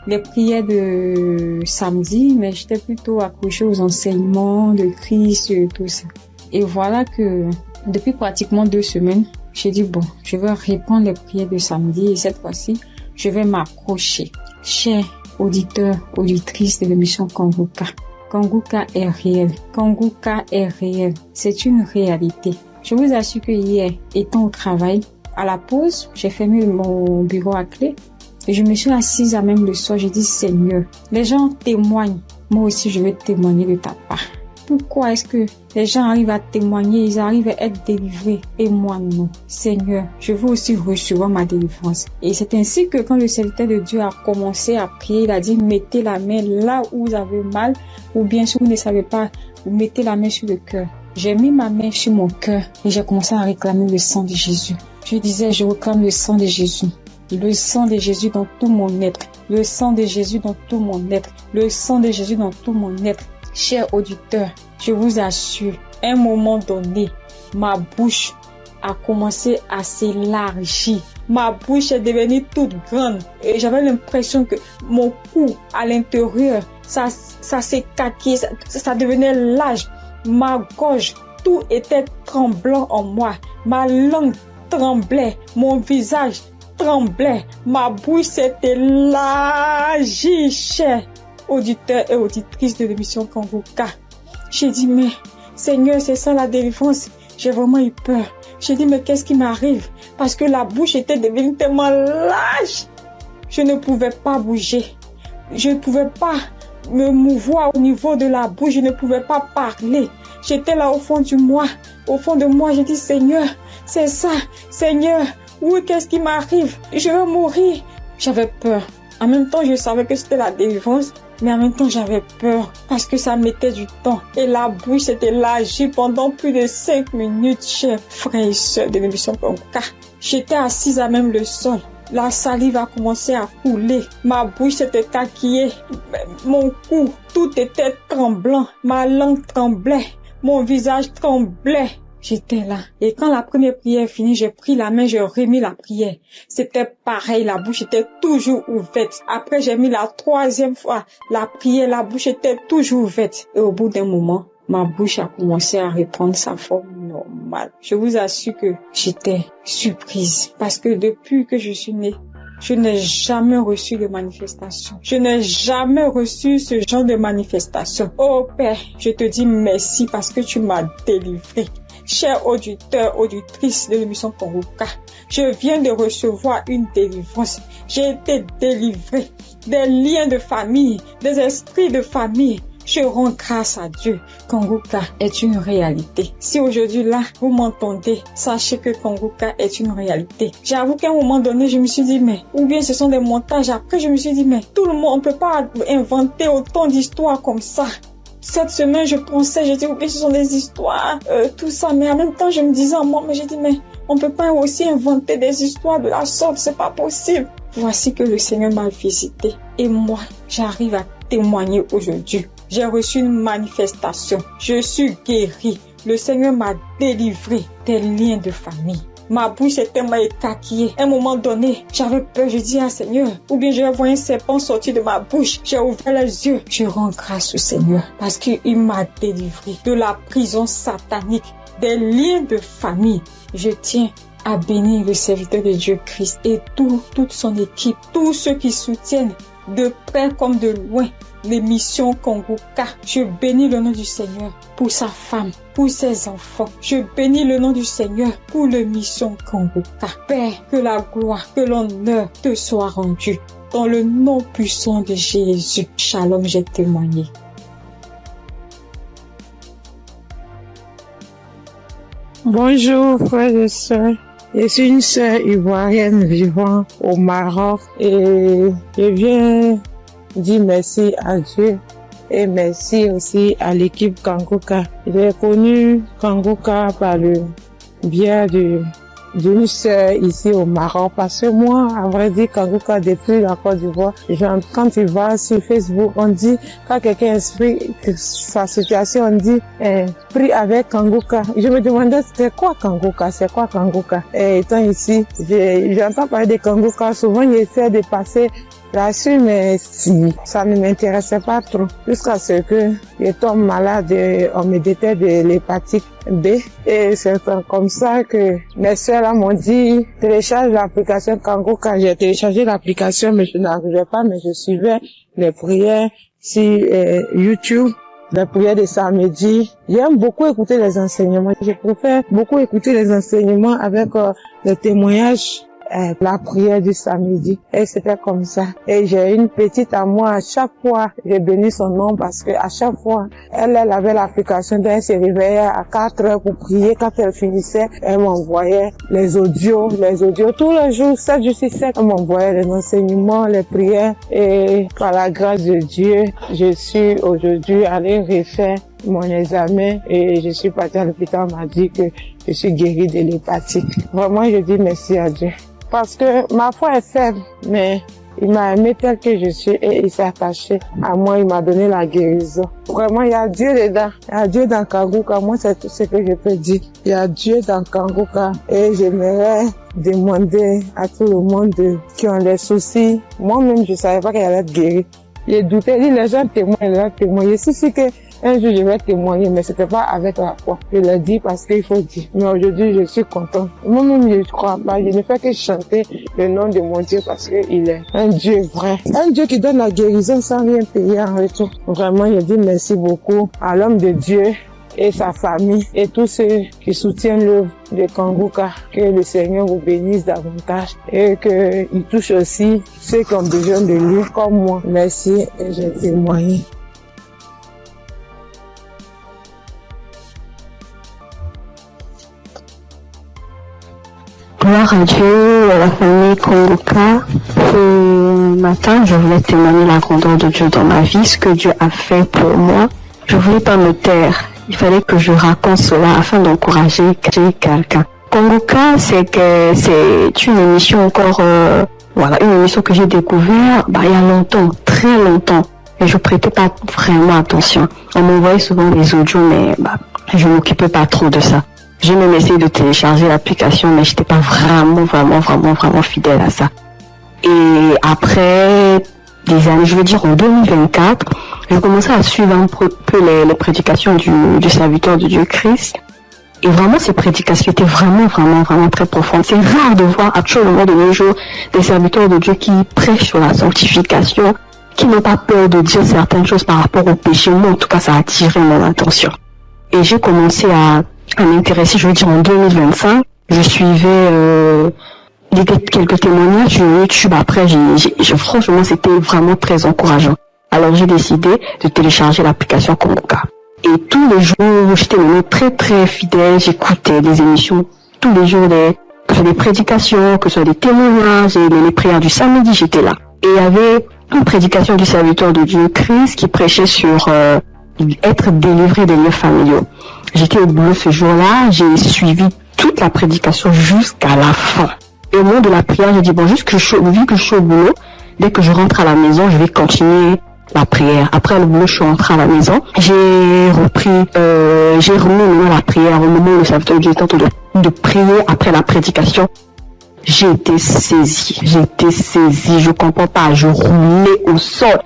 les prières de samedi, mais j'étais plutôt accrochée aux enseignements de Christ et tout ça. Et voilà que depuis pratiquement 2 semaines, j'ai dit bon, je vais reprendre les prières de samedi et cette fois-ci, je vais m'accrocher. Chers auditeurs, auditrices de l'émission Kanguka, Kanguka est réel. Kanguka est réel. C'est une réalité. Je vous assure que hier, étant au travail, à la pause, j'ai fermé mon bureau à clé et je me suis assise à même le soir. J'ai dit Seigneur, les gens témoignent. Moi aussi, je vais témoigner de ta part. Pourquoi est-ce que les gens arrivent à témoigner, ils arrivent à être délivrés et moi non? Seigneur, je veux aussi recevoir ma délivrance. Et c'est ainsi que quand le serviteur de Dieu a commencé à prier, il a dit mettez la main là où vous avez mal ou bien si vous ne savez pas, vous mettez la main sur le cœur. J'ai mis ma main sur mon cœur et j'ai commencé à réclamer le sang de Jésus. Je disais, je réclame le sang de Jésus. Le sang de Jésus dans tout mon être. Le sang de Jésus dans tout mon être. Le sang de Jésus dans tout mon être. Chers auditeurs, je vous assure, à un moment donné, ma bouche a commencé à s'élargir. ma bouche est devenue toute grande et j'avais l'impression que mon cou à l'intérieur, ça s'est caqué, ça devenait large. Ma gorge, tout était tremblant en moi. Ma langue tremblait, mon visage tremblait, ma bouche s'était élargie, chers auditeurs et auditrices de l'émission Kanguka. J'ai dit, mais Seigneur, c'est ça la délivrance. J'ai vraiment eu peur. J'ai dit, mais qu'est-ce qui m'arrive? Parce que la bouche était devenue tellement large. Je ne pouvais pas bouger. Je ne pouvais pas me mouvoir au niveau de la bouche. Je ne pouvais pas parler. J'étais là au fond de moi. J'ai dit, Seigneur, c'est ça. Seigneur, oui, qu'est-ce qui m'arrive? Je vais mourir. J'avais peur. En même temps, je savais que c'était la délivrance. Mais en même temps, j'avais peur parce que ça mettait du temps. Et la bouche s'était élargie pendant plus de 5 minutes, chers frères et sœurs de l'émission Kanguka. J'étais assise à même le sol. La salive a commencé à couler. Ma bouche s'était caquillée. Mon cou, tout était tremblant. Ma langue tremblait. Mon visage tremblait. J'étais là. Et quand la première prière finie, j'ai pris la main, j'ai remis la prière. C'était pareil, la bouche était toujours ouverte. Après, j'ai mis la troisième fois la prière, la bouche était toujours ouverte. Et au bout d'un moment, ma bouche a commencé à reprendre sa forme normale. Je vous assure que j'étais surprise. Parce que depuis que je suis née, je n'ai jamais reçu de manifestation. Je n'ai jamais reçu ce genre de manifestation. Oh Père, je te dis merci parce que tu m'as délivré. Chers auditeurs, auditrices de l'émission Kanguka, je viens de recevoir une délivrance. J'ai été délivré des liens de famille, des esprits de famille. Je rends grâce à Dieu. Kanguka est une réalité. Si aujourd'hui là, vous m'entendez, sachez que Kanguka est une réalité. J'avoue qu'à un moment donné, je me suis dit, mais, ou bien ce sont des montages. Après, je me suis dit, mais tout le monde, on peut pas inventer autant d'histoires comme ça. Cette semaine, je pensais, j'ai dit, oui, ce sont des histoires, tout ça. Mais en même temps, je me disais en moi, mais j'ai dit, mais on peut pas aussi inventer des histoires de la sorte, c'est pas possible. Voici que le Seigneur m'a visité. Et moi, j'arrive à témoigner aujourd'hui. J'ai reçu une manifestation. Je suis guérie. Le Seigneur m'a délivré des liens de famille. Ma bouche est tellement écaquillée. À un moment donné, j'avais peur. Je dis à Seigneur, ou bien je vais voir un serpent sortir de ma bouche. J'ai ouvert les yeux. Je rends grâce au Seigneur parce qu'il m'a délivré de la prison satanique, des liens de famille. Je tiens à bénir le serviteur de Dieu Christ et toute son équipe, tous ceux qui soutiennent de près comme de loin l'émission Kanguka. Je bénis le nom du Seigneur pour sa femme, pour ses enfants. Je bénis le nom du Seigneur pour l'émission Kanguka. Père, que la gloire, que l'honneur te soit rendu. Dans le nom puissant de Jésus. Shalom, j'ai témoigné. Bonjour frères et sœurs. Je suis une sœur ivoirienne vivant au Maroc et je viens dire merci à Dieu et merci aussi à l'équipe Kanguka. J'ai connu Kanguka par le biais d'une sœur ici au Maroc parce que moi, à vrai dire, Kanguka depuis la Côte d'Ivoire, quand tu vas sur Facebook, on dit, quand quelqu'un explique sa situation, on dit, prie avec Kanguka. Je me demandais, c'est quoi Kanguka? Et étant ici, j'entends parler de Kanguka, souvent j'essaie de passer là-dessus, mais si, ça ne m'intéressait pas trop. Jusqu'à ce que je tombe malade, on me détecte de l'hépatite B. Et c'est comme ça que mes soeurs là m'ont dit, télécharge l'application Kanguka. J'ai téléchargé l'application, mais je n'arrivais pas, mais je suivais les prières sur YouTube. Les prières de samedi. J'aime beaucoup écouter les enseignements. Je préfère beaucoup écouter les enseignements avec les témoignages. La prière du samedi. Et c'était comme ça. Et j'ai une petite à moi, à chaque fois, j'ai béni son nom parce que à chaque fois, elle avait l'application, donc elle se réveillait à 4 heures pour prier. Quand elle finissait, elle m'envoyait les audios, tous les jours, 7 jours sur 7, elle m'envoyait les enseignements, les prières. Et par la grâce de Dieu, je suis aujourd'hui allée refaire mon examen et je suis partie à l'hôpital, on m'a dit que je suis guérie de l'hépatite. Vraiment, je dis merci à Dieu. Parce que ma foi est faible, mais Il m'a aimé tel que je suis et il s'est attaché à moi. Il m'a donné la guérison. Vraiment, il y a Dieu dedans. Il y a Dieu dans Kanguka. Moi, c'est tout ce que je peux dire. Il y a Dieu dans Kanguka. Et j'aimerais demander à tout le monde qui ont des soucis. Moi-même, je ne savais pas qu'elle allait être guérie. J'ai douté. Les gens témoignent. Je suis sûre que un jour, je vais témoigner, mais c'était pas avec la foi. Je l'ai dit parce qu'il faut dire. Mais aujourd'hui, je suis contente. Moi-même, je ne crois pas. Je ne fais que chanter le nom de mon Dieu parce qu'il est un Dieu vrai. Un Dieu qui donne la guérison sans rien payer en retour. Vraiment, je dis merci beaucoup à l'homme de Dieu et sa famille et tous ceux qui soutiennent l'œuvre de Kanguka. Que le Seigneur vous bénisse davantage et qu'il touche aussi ceux qui ont besoin de lui comme moi. Merci et j'ai témoigné. Gloire à Dieu, à la famille Kanguka. Ce matin, je voulais témoigner la grandeur de Dieu dans ma vie, ce que Dieu a fait pour moi. Je voulais pas me taire. Il fallait que je raconte cela afin d'encourager quelqu'un. Kanguka, c'est une émission encore, une émission que j'ai découvert, il y a longtemps, très longtemps. Et je prêtais pas vraiment attention. On m'envoyait souvent des audios, mais, je m'occupais pas trop de ça. J'ai même essayé de télécharger l'application, mais j'étais pas vraiment fidèle à ça. Et après des années, je veux dire en 2024, j'ai commencé à suivre un peu les prédications du serviteur de Dieu Christ. Et vraiment, ces prédications étaient vraiment très profondes. C'est rare de voir actuellement de nos jours des serviteurs de Dieu qui prêchent sur la sanctification, qui n'ont pas peur de dire certaines choses par rapport au péché. Moi, en tout cas, ça a attiré mon attention. Et j'ai commencé à m'intéresser, je veux dire en 2025, je suivais quelques témoignages sur YouTube. Après, franchement, c'était vraiment très encourageant. Alors, j'ai décidé de télécharger l'application Kanguka. Et tous les jours, j'étais vraiment très fidèle. J'écoutais des émissions tous les jours, que ce soit des prédications, que ce soit des témoignages, et les prières du samedi, j'étais là. Et il y avait une prédication du serviteur de Dieu Christ qui prêchait sur être délivré des lieux familiaux. J'étais au boulot ce jour-là, j'ai suivi toute la prédication jusqu'à la fin. Et au moment de la prière, j'ai dit, vu que je suis au boulot, dès que je rentre à la maison, je vais continuer la prière. Après le boulot, je suis rentrée à la maison. J'ai remis la prière au moment où le serviteur de Dieu était en train de prier après la prédication. J'ai été saisie, je comprends pas, je roulais au sol.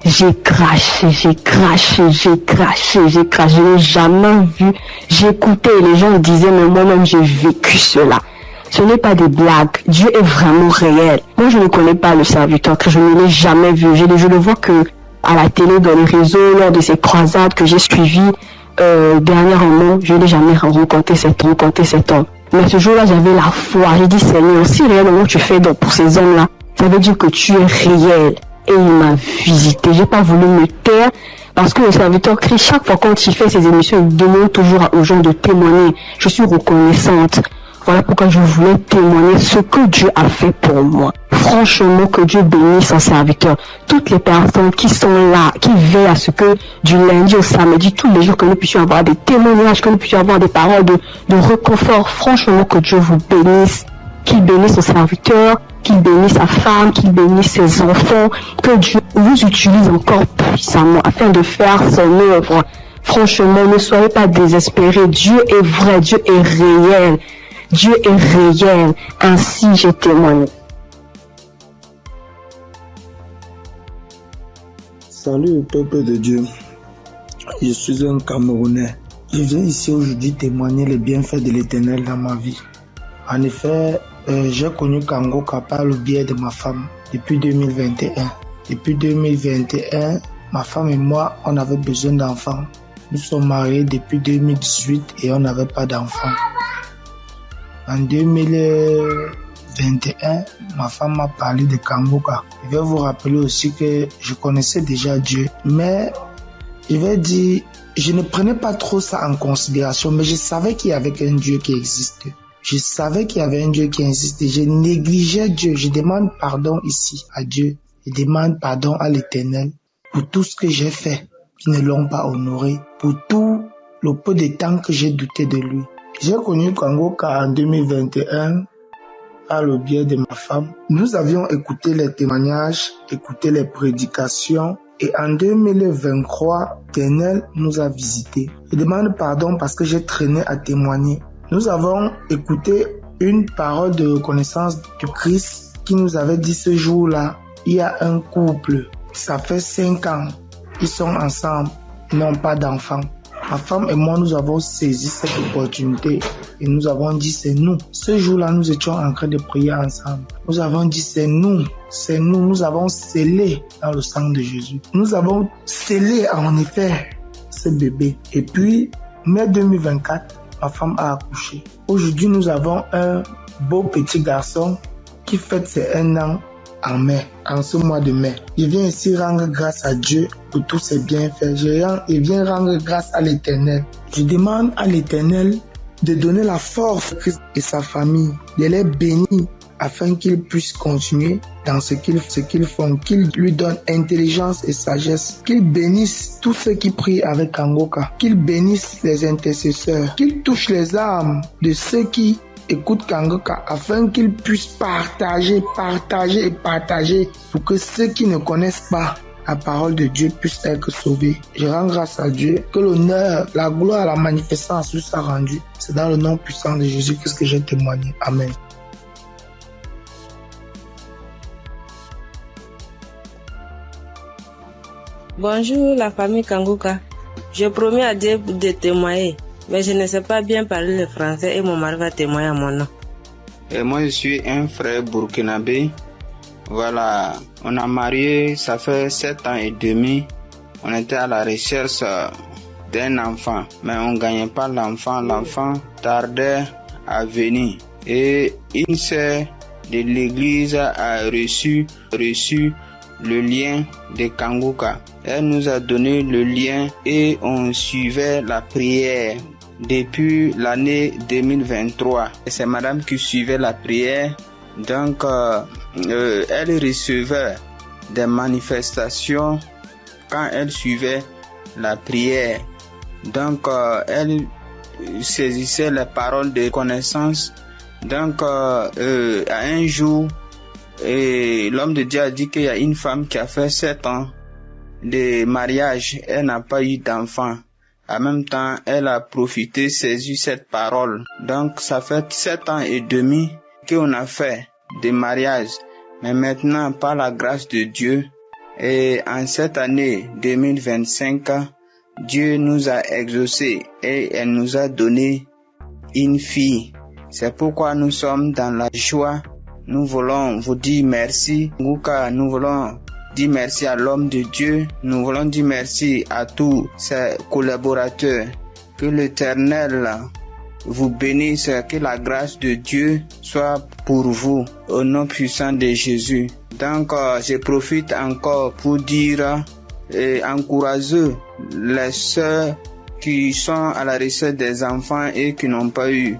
J'ai craché, je n'ai jamais vu. J'écoutais et les gens me disaient, mais moi-même j'ai vécu cela. Ce n'est pas des blagues, Dieu est vraiment réel. Moi je ne connais pas le serviteur, que je ne l'ai jamais vu. Je le vois que à la télé, dans les réseaux, lors de ces croisades que j'ai suivies dernièrement, je n'ai jamais rencontré cet homme. Mais ce jour-là, j'avais la foi. J'ai dit, Seigneur, si réellement tu fais donc pour ces hommes-là, ça veut dire que tu es réel. Et il m'a visité. J'ai pas voulu me taire parce que le serviteur Christ, chaque fois quand il fait ses émissions, il demande toujours aux gens de témoigner. Je suis reconnaissante. Voilà pourquoi je voulais témoigner ce que Dieu a fait pour moi. Franchement, que Dieu bénisse son serviteur. Toutes les personnes qui sont là, qui veillent à ce que du lundi au samedi, tous les jours, que nous puissions avoir des témoignages, que nous puissions avoir des paroles de réconfort. Franchement, que Dieu vous bénisse. Qu'il bénisse son serviteur, qu'il bénisse sa femme, qu'il bénisse ses enfants, que Dieu vous utilise encore puissamment afin de faire son œuvre. Franchement, ne soyez pas désespérés. Dieu est vrai, Dieu est réel. Dieu est réel. Ainsi, j'ai témoigné. Salut peuple de Dieu. Je suis un Camerounais. Je viens ici aujourd'hui témoigner les bienfaits de l'Éternel dans ma vie. En effet, j'ai connu Kanguka par le biais de ma femme depuis 2021. Depuis 2021, ma femme et moi, on avait besoin d'enfants. Nous sommes mariés depuis 2018 et on n'avait pas d'enfants. En 2021, ma femme m'a parlé de Kanguka. Je vais vous rappeler aussi que je connaissais déjà Dieu, mais je vais dire, je ne prenais pas trop ça en considération, mais je savais qu'il y avait un Dieu qui existe. Je savais qu'il y avait un Dieu qui existait. Je négligeais Dieu. Je demande pardon ici à Dieu. Je demande pardon à l'Éternel pour tout ce que j'ai fait qui ne l'ont pas honoré, pour tout le peu de temps que j'ai douté de lui. J'ai connu Kanguka en 2021 par le biais de ma femme. Nous avions écouté les témoignages, écouté les prédications et en 2023, l'Éternel nous a visités. Je demande pardon parce que j'ai traîné à témoigner. Nous avons écouté une parole de reconnaissance du Christ qui nous avait dit ce jour-là, il y a un couple, ça fait 5 ans, ils sont ensemble, ils n'ont pas d'enfants. Ma femme et moi, nous avons saisi cette opportunité et nous avons dit c'est nous. Ce jour-là, nous étions en train de prier ensemble. Nous avons dit c'est nous, nous avons scellé dans le sang de Jésus. Nous avons scellé en effet ce bébé. Et puis, mai 2024, ma femme a accouché. Aujourd'hui, nous avons un beau petit garçon qui fête ses 1 an en mai, en ce mois de mai. Je viens ici rendre grâce à Dieu pour tous ses bienfaits. Je viens rendre grâce à l'Éternel. Je demande à l'Éternel de donner la force à Christ et sa famille, de les bénir afin qu'ils puissent continuer dans ce qu'ils font, qu'ils lui donnent intelligence et sagesse, qu'ils bénissent tous ceux qui prient avec Kangoka, qu'ils bénissent les intercesseurs, qu'ils touchent les âmes de ceux qui écoute Kangoka afin qu'ils puissent partager pour que ceux qui ne connaissent pas la parole de Dieu puissent être sauvés. Je rends grâce à Dieu que l'honneur, la gloire, la manifestance lui soit rendue. C'est dans le nom puissant de Jésus-Christ que j'ai témoigné. Amen. Bonjour la famille Kangoka. Je promets à Dieu de témoigner. Mais je ne sais pas bien parler le français et mon mari va témoigner à mon nom. Et moi, je suis un frère burkinabé. Voilà, on a marié, ça fait 7 ans et demi. On était à la recherche d'un enfant, mais on ne gagnait pas l'enfant. L'enfant tardait à venir. Et une sœur de l'église a reçu le lien de Kangoka. Elle nous a donné le lien et on suivait la prière depuis l'année 2023. C'est madame qui suivait la prière. Donc, elle recevait des manifestations quand elle suivait la prière. Donc, elle saisissait les paroles de connaissance. Donc, à un jour, l'homme de Dieu a dit qu'il y a une femme qui a fait 7 ans de mariage. Elle n'a pas eu d'enfant. En même temps, elle a profité, saisi cette parole. Donc, ça fait 7 ans et demi qu'on a fait des mariages. Mais maintenant, par la grâce de Dieu, et en cette année 2025, Dieu nous a exaucés et elle nous a donné une fille. C'est pourquoi nous sommes dans la joie. Nous voulons vous dire merci. Nous voulons dire merci à l'homme de Dieu. Nous voulons dire merci à tous ses collaborateurs. Que l'Éternel vous bénisse, que la grâce de Dieu soit pour vous au nom puissant de Jésus. Donc, je profite encore pour dire et encourager les sœurs qui sont à la recherche des enfants et qui n'ont pas eu.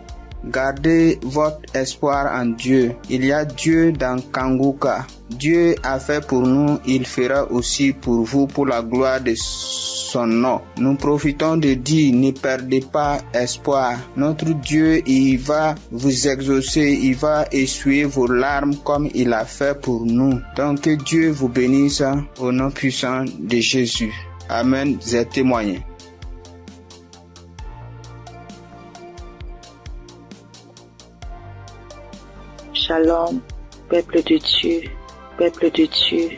Gardez votre espoir en Dieu. Il y a Dieu dans Kangoka. Dieu a fait pour nous, il fera aussi pour vous, pour la gloire de son nom. Nous profitons de dire, ne perdez pas espoir. Notre Dieu, il va vous exaucer, il va essuyer vos larmes comme il a fait pour nous. Donc que Dieu vous bénisse au nom puissant de Jésus. Amen. J'ai témoigné. Shalom, peuple de Dieu, peuple de Dieu.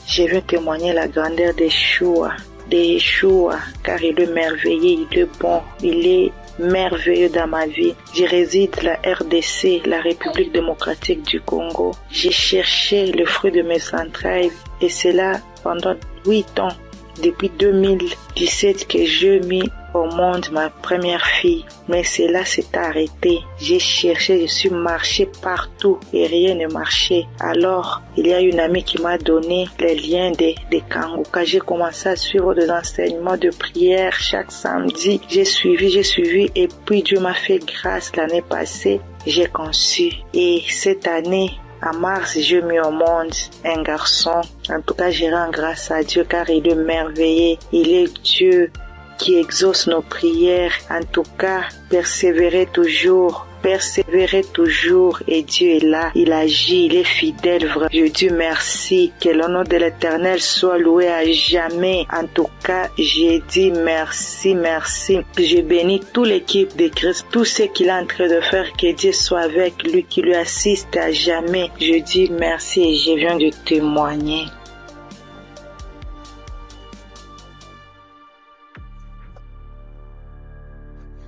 Je veux témoigner la grandeur de Yeshua, car il est merveilleux, il est bon, il est merveilleux dans ma vie. Je réside la RDC, la République démocratique du Congo. J'ai cherché le fruit de mes entrailles et c'est là pendant 8 ans, depuis 2017 que j'ai mis au monde ma première fille. Mais cela s'est arrêté. J'ai cherché, je suis marché partout et rien ne marchait. Alors, il y a une amie qui m'a donné les liens de Kangoka. J'ai commencé à suivre des enseignements de prière chaque samedi. J'ai suivi et puis Dieu m'a fait grâce l'année passée. J'ai conçu et cette année, en mars, j'ai mis au monde un garçon. En tout cas, je rends grâce à Dieu car il est merveilleux. Il est Dieu qui exauce nos prières. En tout cas, persévérez toujours persévérer toujours et Dieu est là, il agit, il est fidèle. Je dis merci, que le nom de l'Éternel soit loué à jamais. En tout cas, j'ai dit merci, merci. Je bénis toute l'équipe de Christ, tout ce qu'il est en train de faire, que Dieu soit avec lui, qui lui assiste à jamais. Je dis merci et je viens de témoigner.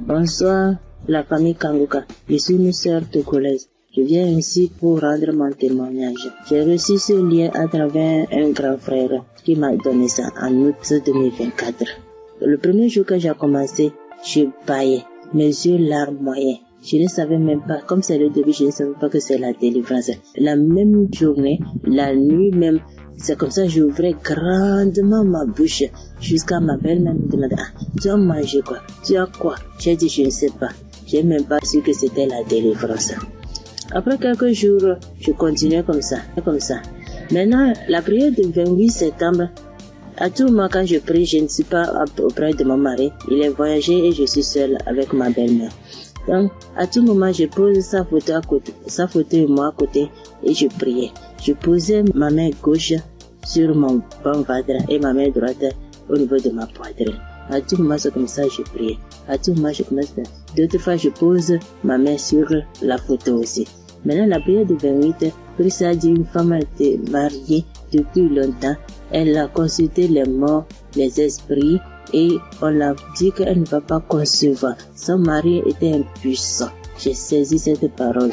Bonsoir, la famille Kanguka. Je suis une sœur togolaise. Je viens ici pour rendre mon témoignage. J'ai reçu ce lien à travers un grand frère qui m'a donné ça en août 2024. Le premier jour que j'ai commencé, je baillais, mes yeux larmoyaient. Je ne savais même pas, comme c'est le début, je ne savais pas que c'est la délivrance. La même journée, la nuit même, c'est comme ça j'ouvrais grandement ma bouche jusqu'à ma belle-mère me demandait tu as mangé quoi? Tu as quoi? J'ai dit je ne sais pas. J'ai même pas su que c'était la délivrance. Après quelques jours, je continuais comme ça. Maintenant, la prière du 28 septembre, à tout moment quand je prie, je ne suis pas auprès de mon mari. Il est voyagé et je suis seule avec ma belle-mère. Donc, à tout moment, je pose sa photo et moi à côté et je priais. Je posais ma main gauche sur mon bon ventre et ma main droite au niveau de ma poitrine. À tout moment, c'est comme ça que je priais. À tout moment, je commence. D'autres fois, je pose ma main sur la photo aussi. Maintenant, la prière du 28, Christ a dit une femme était mariée depuis longtemps. Elle a consulté les morts, les esprits, et on a dit qu'elle ne va pas concevoir. Son mari était impuissant. J'ai saisi cette parole.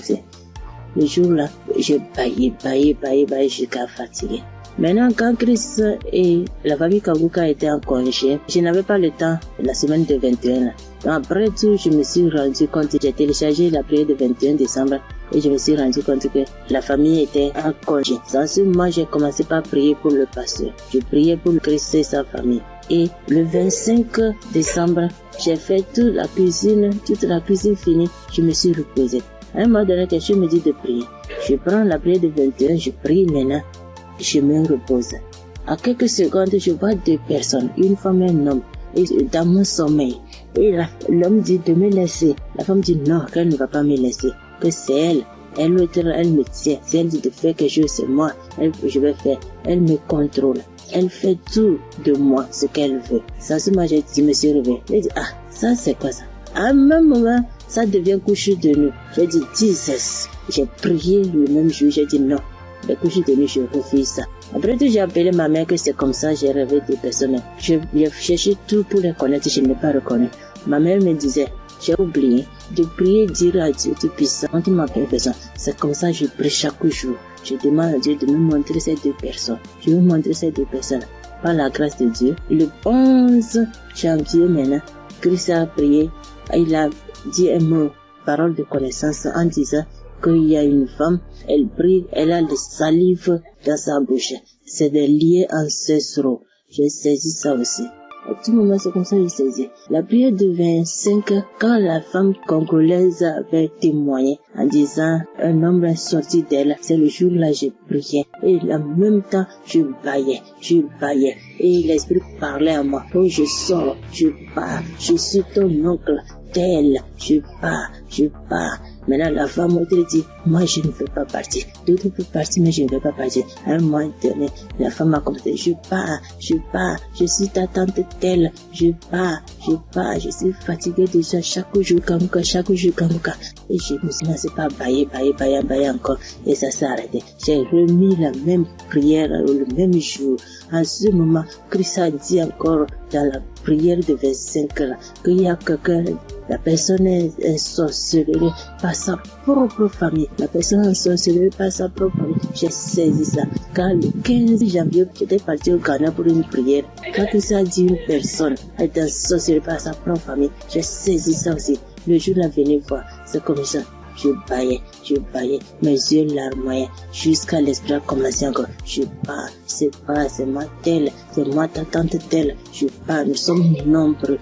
Le jour-là, je baillais jusqu'à fatiguer. Maintenant, quand Christ et la famille Kanguka étaient en congé, je n'avais pas le temps la semaine de 21. Donc après tout, je me suis rendu compte, j'ai téléchargé la prière du 21 décembre et je me suis rendu compte que la famille était en congé. Dans ce moment, j'ai commencé par prier pour le pasteur. Je priais pour Christ et sa famille. Et le 25 décembre, j'ai fait toute la cuisine finie, je me suis reposé. À un moment donné, quelqu'un me dit de prier. Je prends la prière du 21, je prie maintenant, je me repose. À quelques secondes, je vois deux personnes, une femme et un homme, et dans mon sommeil. Et l'homme dit de me laisser. La femme dit non, qu'elle ne va pas me laisser, que c'est elle. Elle me tient. Si elle dit de faire quelque chose, c'est moi. Je vais faire. Elle me contrôle. Elle fait tout de moi, ce qu'elle veut. Ça, c'est moi, je me suis réveillé. J'ai dit, ça, c'est quoi ça? À un même moment, ça devient coucher de nuit. J'ai dit, Jesus. J'ai prié le même jour. J'ai dit, non. Le coucher de nuit, je refuse ça. Après tout, j'ai appelé ma mère que c'est comme ça, j'ai rêvé de personnes. J'ai cherché tout pour les connaître, je ne l'ai pas reconnu. Ma mère me disait, j'ai oublié de prier, dire à Dieu Tout-Puissant, quand tu m'appelles personne. C'est comme ça que je prie chaque jour. Je demande à Dieu de me montrer ces deux personnes. Je vais vous montrer ces deux personnes. Par la grâce de Dieu, le 11 janvier maintenant, Christ a prié, il a dit un mot, parole de connaissance, en disant qu'il y a une femme, elle prie, elle a le salive dans sa bouche. C'est des liens ancestraux. J'ai saisi ça aussi. À tout moment, c'est comme ça que j'ai saisi. La prière de 25, quand la femme congolaise avait témoigné en disant un homme est sorti d'elle, c'est le jour-là que j'ai prié. Et en même temps, je baillais. Et l'esprit parlait à moi. Oh, je sors, je pars, je suis ton oncle, tel, je pars. Maintenant, la femme m'a dit, moi, je ne veux pas partir. D'autres peuvent partir, mais je ne veux pas partir. À un moment donné, la femme m'a commencé, je pars, je suis ta tante telle, je pars, je suis fatiguée déjà chaque jour, Kanguka. Et je me suis lancé par bailler encore, et ça s'est arrêté. J'ai remis la même prière le même jour. En ce moment, Christ a dit encore dans la prière de 25 là, qu'il y a quelqu'un, la personne est sorcelée par sa propre famille. La personne est sorcelée par sa propre famille. J'ai saisi ça. Quand le 15 janvier, j'étais parti au Ghana pour une prière. Quand Christ a dit une personne est sorcelée par sa propre famille, j'ai saisi ça aussi. Le jour là, venez voir, c'est comme ça. Je baillais, mes yeux larmoyaient, jusqu'à l'esprit a commencé encore. Je pars, c'est moi telle, c'est moi ta tante telle, je pars, nous sommes nombreux,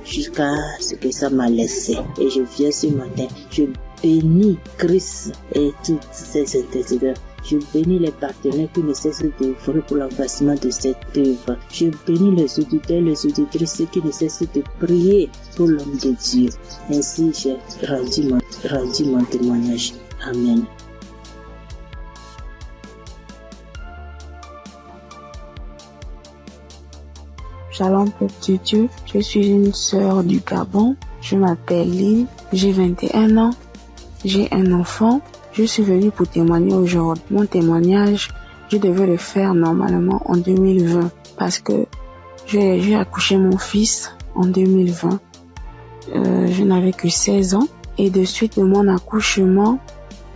jusqu'à ce que ça m'a laissé. Et je viens ce matin, je bénis Christ et toutes ses intercesseurs. Je bénis les partenaires qui ne cessent d'œuvrer pour l'accomplissement de cette œuvre. Je bénis les auditeurs et les auditrices qui ne cessent de prier pour l'homme de Dieu. Ainsi, j'ai rendu mon témoignage. Amen. Shalom, peuple de Dieu. Je suis une sœur du Gabon. Je m'appelle Lynn. J'ai 21 ans. J'ai un enfant. Je suis venue pour témoigner aujourd'hui. Mon témoignage, je devais le faire normalement en 2020 parce que j'ai accouché mon fils en 2020. Je n'avais que 16 ans. Et de suite de mon accouchement,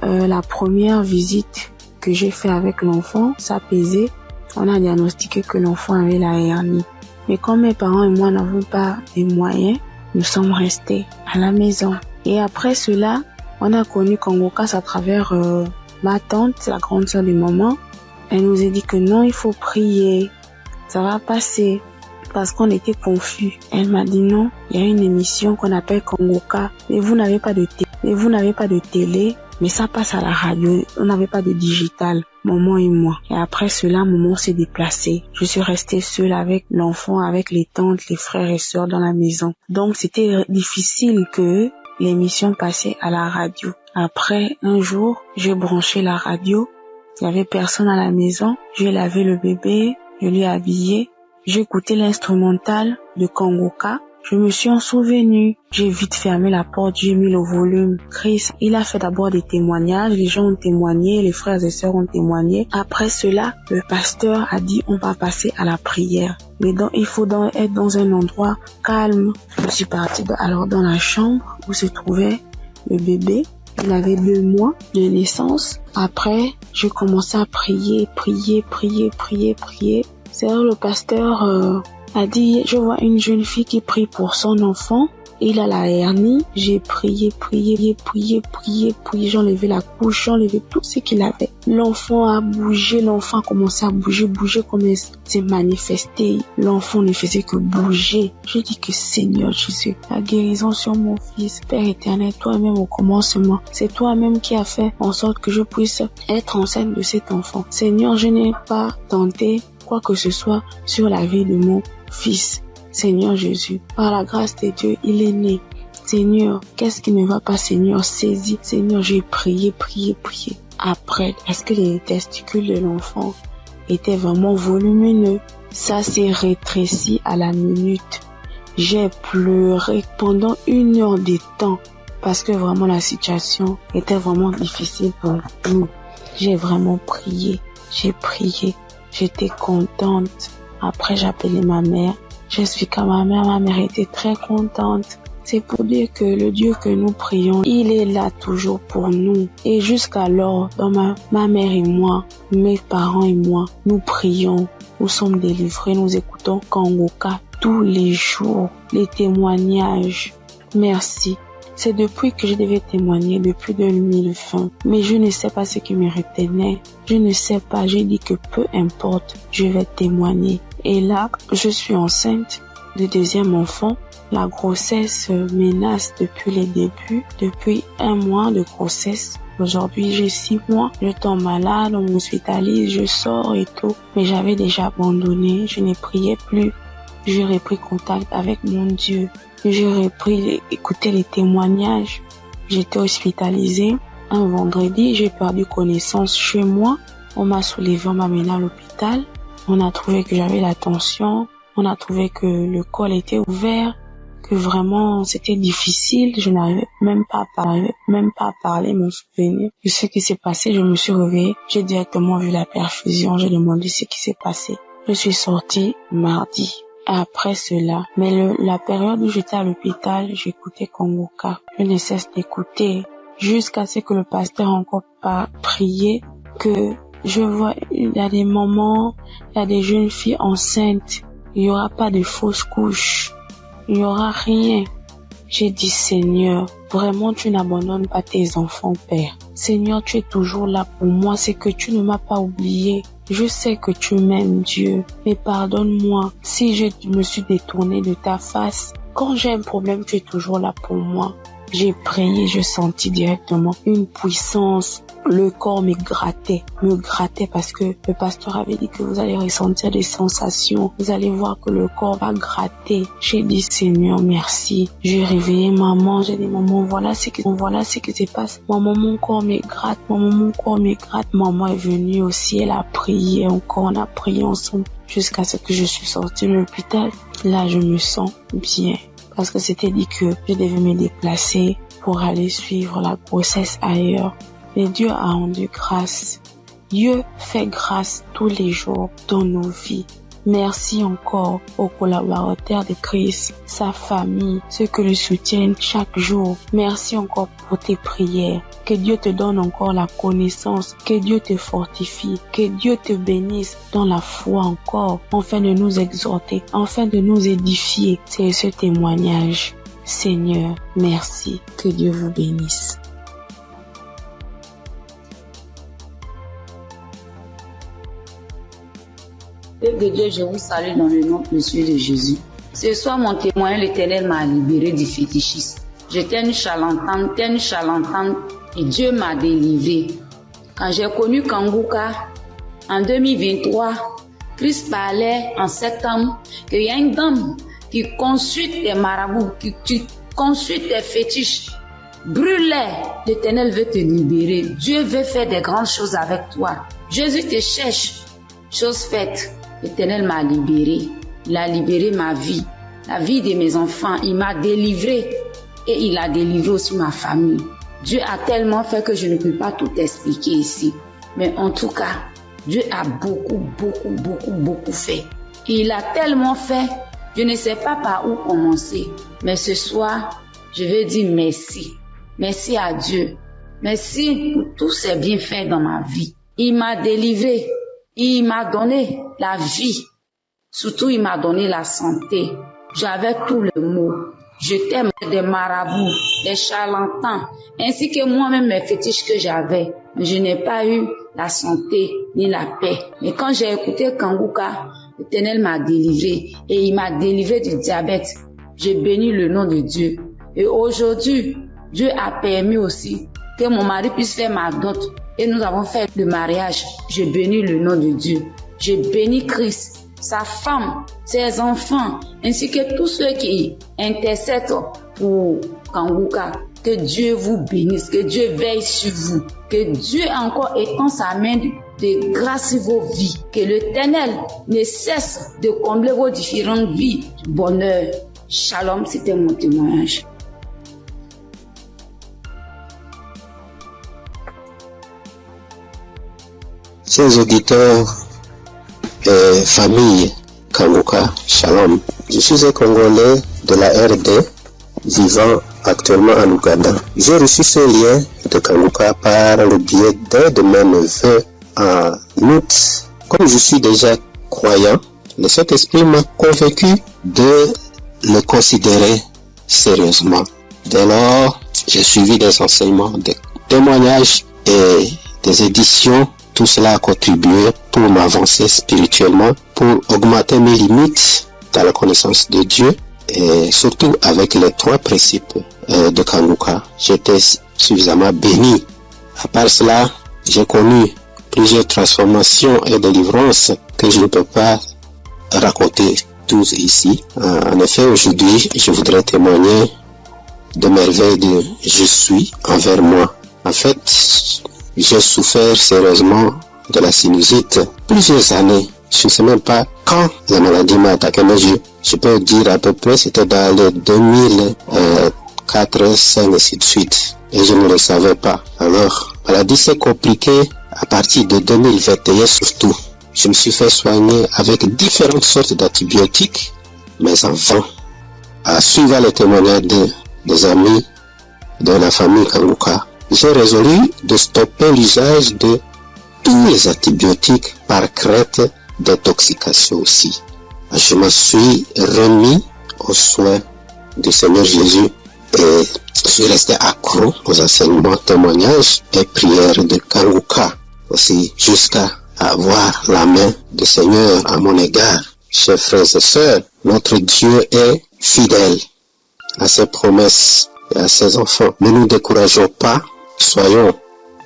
la première visite que j'ai fait avec l'enfant, ça pesait. On a diagnostiqué que l'enfant avait la hernie. Mais comme mes parents et moi n'avons pas les moyens, nous sommes restés à la maison. Et après cela, on a connu Congokas à travers ma tante, la grande sœur de maman. Elle nous a dit que non, il faut prier, ça va passer. Parce qu'on était confus. Elle m'a dit non, il y a une émission qu'on appelle Congokas. Mais vous n'avez pas de télé, mais ça passe à la radio. On n'avait pas de digital, maman et moi. Et après cela, maman s'est déplacée. Je suis restée seule avec l'enfant, avec les tantes, les frères et sœurs dans la maison. Donc c'était difficile que l'émission passait à la radio. Après, un jour, j'ai branché la radio. Il n'y avait personne à la maison. J'ai lavé le bébé, je l'ai habillé. J'ai écouté l'instrumental de Congokas. Je me suis en souvenu. J'ai vite fermé la porte, j'ai mis le volume. Chris, il a fait d'abord des témoignages. Les gens ont témoigné, les frères et sœurs ont témoigné. Après cela, le pasteur a dit on va passer à la prière. Mais il faut être dans un endroit calme. Je suis partie alors dans la chambre où se trouvait le bébé. Il avait 2 mois de naissance. Après, j'ai commencé à prier. C'est là le pasteur a dit, je vois une jeune fille qui prie pour son enfant. Il a la hernie. J'ai prié. J'enlevais la couche, j'enlevais tout ce qu'il avait. L'enfant a bougé, l'enfant a commencé à bouger comme il s'est manifesté. L'enfant ne faisait que bouger. Je dis que Seigneur Jésus, la guérison sur mon fils, Père éternel, toi-même au commencement. C'est toi-même qui as fait en sorte que je puisse être enceinte de cet enfant. Seigneur, je n'ai pas tenté quoi que ce soit sur la vie de mon fils. Seigneur Jésus, par la grâce de Dieu, il est né. Seigneur, qu'est-ce qui ne va pas, Seigneur? Saisis. Seigneur, j'ai prié. Après, parce que les testicules de l'enfant étaient vraiment volumineux, ça s'est rétréci à la minute. J'ai pleuré pendant 1 heure de temps parce que vraiment la situation était vraiment difficile pour nous. J'ai vraiment prié. J'étais contente. Après, j'ai appelé ma mère. J'explique à ma mère était très contente. C'est pour dire que le Dieu que nous prions, il est là toujours pour nous. Et jusqu'alors, dans ma mère et moi, mes parents et moi, nous prions, nous sommes délivrés, nous écoutons Congokas tous les jours, les témoignages. Merci. C'est depuis que je devais témoigner, depuis 2020. Mais je ne sais pas ce qui me retenait. Je ne sais pas, j'ai dit que peu importe, je vais témoigner. Et là, je suis enceinte de 2e enfant. La grossesse menace depuis les débuts, depuis 1 mois de grossesse. Aujourd'hui, j'ai 6 mois. Je tombe malade, on m'hospitalise, je sors et tout. Mais j'avais déjà abandonné, je ne priais plus. J'ai repris contact avec mon Dieu. J'ai repris écouter les témoignages. J'étais hospitalisée. Un vendredi, j'ai perdu connaissance chez moi. On m'a soulevé, on m'a mené à l'hôpital. On a trouvé que j'avais la tension. On a trouvé que le col était ouvert. Que vraiment c'était difficile. Je n'arrivais même pas à parler, mon souvenir. De ce qui s'est passé, je me suis réveillée. J'ai directement vu la perfusion. J'ai demandé ce qui s'est passé. Je suis sortie mardi. Après cela, mais la période où j'étais à l'hôpital, j'écoutais Congokas. Je ne cesse d'écouter jusqu'à ce que le pasteur encore pas prié, que je vois, il y a des moments, il y a des jeunes filles enceintes, il n'y aura pas de fausses couches, il n'y aura rien. J'ai dit, Seigneur, vraiment tu n'abandonnes pas tes enfants, Père. Seigneur, tu es toujours là pour moi, c'est que tu ne m'as pas oublié. Je sais que tu m'aimes, Dieu, mais pardonne-moi si je me suis détournée de ta face. Quand j'ai un problème, tu es toujours là pour moi. J'ai prié, je sentis directement une puissance. Le corps me grattait parce que le pasteur avait dit que vous allez ressentir des sensations. Vous allez voir que le corps va gratter. J'ai dit, Seigneur, merci. J'ai réveillé maman. J'ai dit, maman, voilà ce qui se passe. Maman, mon corps me gratte. Maman, mon corps me gratte. Maman est venue aussi. Elle a prié encore. On a prié ensemble jusqu'à ce que je suis sortie de l'hôpital. Là, je me sens bien. Parce que c'était dit que je devais me déplacer pour aller suivre la grossesse ailleurs. Mais Dieu a rendu grâce. Dieu fait grâce tous les jours dans nos vies. Merci encore aux collaborateurs de Christ, sa famille, ceux qui le soutiennent chaque jour. Merci encore pour tes prières. Que Dieu te donne encore la connaissance, que Dieu te fortifie, que Dieu te bénisse dans la foi encore, afin de nous exhorter, afin de nous édifier. C'est ce témoignage. Seigneur, merci. Que Dieu vous bénisse. Père de Dieu, je vous salue dans le nom précieux de Jésus. Ce soir, mon témoin, l'Éternel m'a libéré du fétichisme. J'étais une charlatane, et Dieu m'a délivré. Quand j'ai connu Kanguka, en 2023, Christ parlait en septembre qu'il y a une dame qui consulte des marabouts, qui consulte des fétiches. Brûle-les, l'Éternel veut te libérer. Dieu veut faire des grandes choses avec toi. Jésus te cherche. Chose faite, l'Éternel m'a libéré. Il a libéré ma vie, la vie de mes enfants. Il m'a délivré et il a délivré aussi ma famille. Dieu a tellement fait que je ne peux pas tout expliquer ici. Mais en tout cas, Dieu a beaucoup fait. Et il a tellement fait, je ne sais pas par où commencer. Mais ce soir, je veux dire merci. Merci à Dieu. Merci pour tous ses bienfaits dans ma vie. Il m'a délivré. Il m'a donné la vie. Surtout, il m'a donné la santé. J'avais tous les maux. J'étais des marabouts, des charlatans, ainsi que moi-même mes fétiches que j'avais. Mais je n'ai pas eu la santé ni la paix. Mais quand j'ai écouté Kanguka, l'Éternel m'a délivré et il m'a délivré du diabète. J'ai béni le nom de Dieu. Et aujourd'hui, Dieu a permis aussi que mon mari puisse faire ma dot. Et nous avons fait le mariage. Je bénis le nom de Dieu. Je bénis Christ, sa femme, ses enfants, ainsi que tous ceux qui intercèdent pour Kanguka. Que Dieu vous bénisse, que Dieu veille sur vous, que Dieu encore étend sa main de grâce sur vos vies, que l'Éternel ne cesse de combler vos différentes vies du bonheur. Shalom, c'était mon témoignage. Chers auditeurs et famille Kanguka, Shalom. Je suis un Congolais de la RD vivant actuellement en Ouganda. J'ai reçu ce lien de Kanguka par le biais d'un de mes neveux en août. Comme je suis déjà croyant, le Saint-Esprit m'a convaincu de le considérer sérieusement. Dès lors, j'ai suivi des enseignements, des témoignages et des éditions. Tout cela a contribué pour m'avancer spirituellement, pour augmenter mes limites dans la connaissance de Dieu et surtout avec les 3 principes de Kanguka. J'étais suffisamment béni. À part cela, j'ai connu plusieurs transformations et délivrances que je ne peux pas raconter tous ici. En effet, aujourd'hui, je voudrais témoigner de merveilles de je suis envers moi. En fait, j'ai souffert sérieusement de la sinusite plusieurs années. Je ne sais même pas quand la maladie m'a attaqué, mais je peux dire à peu près c'était dans les 2004, 2005 et ainsi de suite. Et je ne le savais pas. Alors, la maladie s'est compliquée à partir de 2021 surtout. Je me suis fait soigner avec différentes sortes d'antibiotiques, mais en vain. À suivre les témoignages des amis de la famille Kanguka, j'ai résolu de stopper l'usage de tous les antibiotiques par crainte d'intoxication aussi. Je me suis remis aux soins du Seigneur Jésus et je suis resté accro aux enseignements, témoignages et prières de Kanguka aussi jusqu'à avoir la main du Seigneur à mon égard. Chers frères et sœurs, notre Dieu est fidèle à ses promesses. et à ses enfants. Ne nous décourageons pas, soyons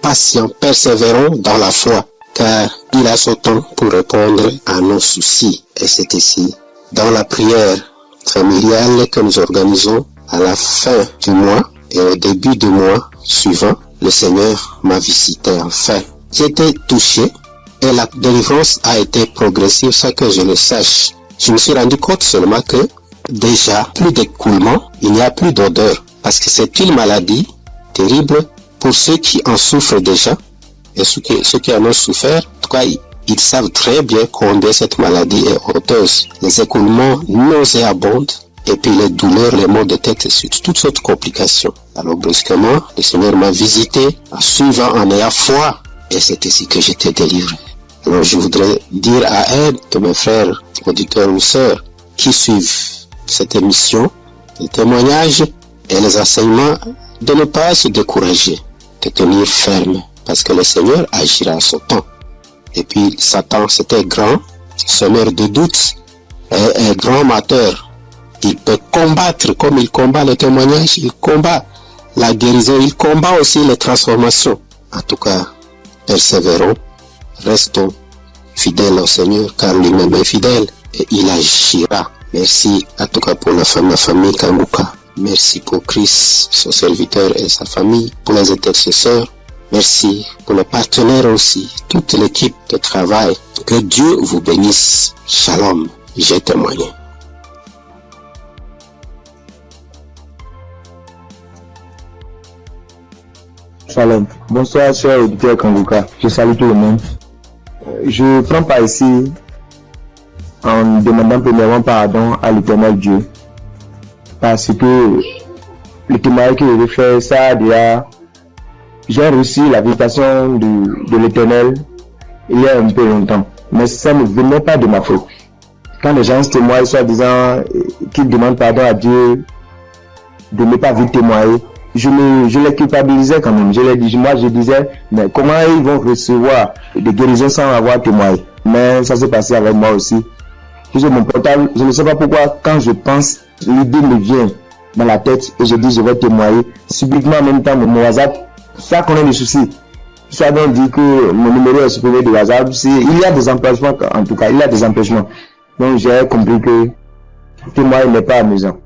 patients, persévérons dans la foi, car il a son temps pour répondre à nos soucis. Et c'est ici, dans la prière familiale que nous organisons à la fin du mois et au début du mois suivant, le Seigneur m'a visité enfin. J'ai été touché et la délivrance a été progressive sans que je le sache. Je me suis rendu compte seulement que déjà plus d'écoulement, il n'y a plus d'odeur, parce que c'est une maladie terrible pour ceux qui en souffrent déjà et ceux qui en ont souffert. En tout cas, ils savent très bien combien cette maladie est honteuse. Les écoulements nauséabonds et puis les douleurs, les maux de tête et toutes sortes de complications. Alors brusquement, le Seigneur m'a visité en suivant, en ayant foi, et c'est ici que j'étais délivré. Alors je voudrais dire à elle, que mes frères, auditeurs ou sœurs, qui suivent cette émission, les témoignages et les enseignements, de ne pas se décourager, de tenir ferme, parce que le Seigneur agira à son temps. Et puis Satan, c'était grand, semeur de doutes, et grand amateur. Il peut combattre comme il combat le témoignage, il combat la guérison, il combat aussi les transformations. En tout cas, persévérons, restons fidèles au Seigneur, car lui-même est fidèle et il agira. Merci en tout cas pour la famille Kanguka. Merci pour Christ, son serviteur et sa famille, pour les intercesseurs. Merci pour les partenaires aussi, toute l'équipe de travail. Que Dieu vous bénisse. Shalom, j'ai témoigné. Shalom. Bonsoir, chers auditeurs Kanguka. Je salue tout le monde. Je prends part ici en demandant premièrement pardon à l'Éternel Dieu. Parce que le témoignage que je vais faire, ça déjà, j'ai reçu la visitation de l'Éternel il y a un peu longtemps. Mais ça ne venait pas de ma faute. Quand les gens se témoignent, soit disant qu'ils demandent pardon à Dieu de ne pas vite témoigner, je les culpabilisais quand même. Je disais, mais comment ils vont recevoir des guérisons sans avoir témoigné? Mais ça s'est passé avec moi aussi. J'ai mon portable, je ne sais pas pourquoi, quand je pense, l'idée me vient dans la tête et je dis je vais témoigner. Subitement en même temps, mon WhatsApp, ça connaît des soucis. Ça donc dit que mon numéro est supprimé de WhatsApp. Il y a des empêchements, en tout cas, il y a des empêchements. Donc j'ai compris que témoigner n'est pas amusant.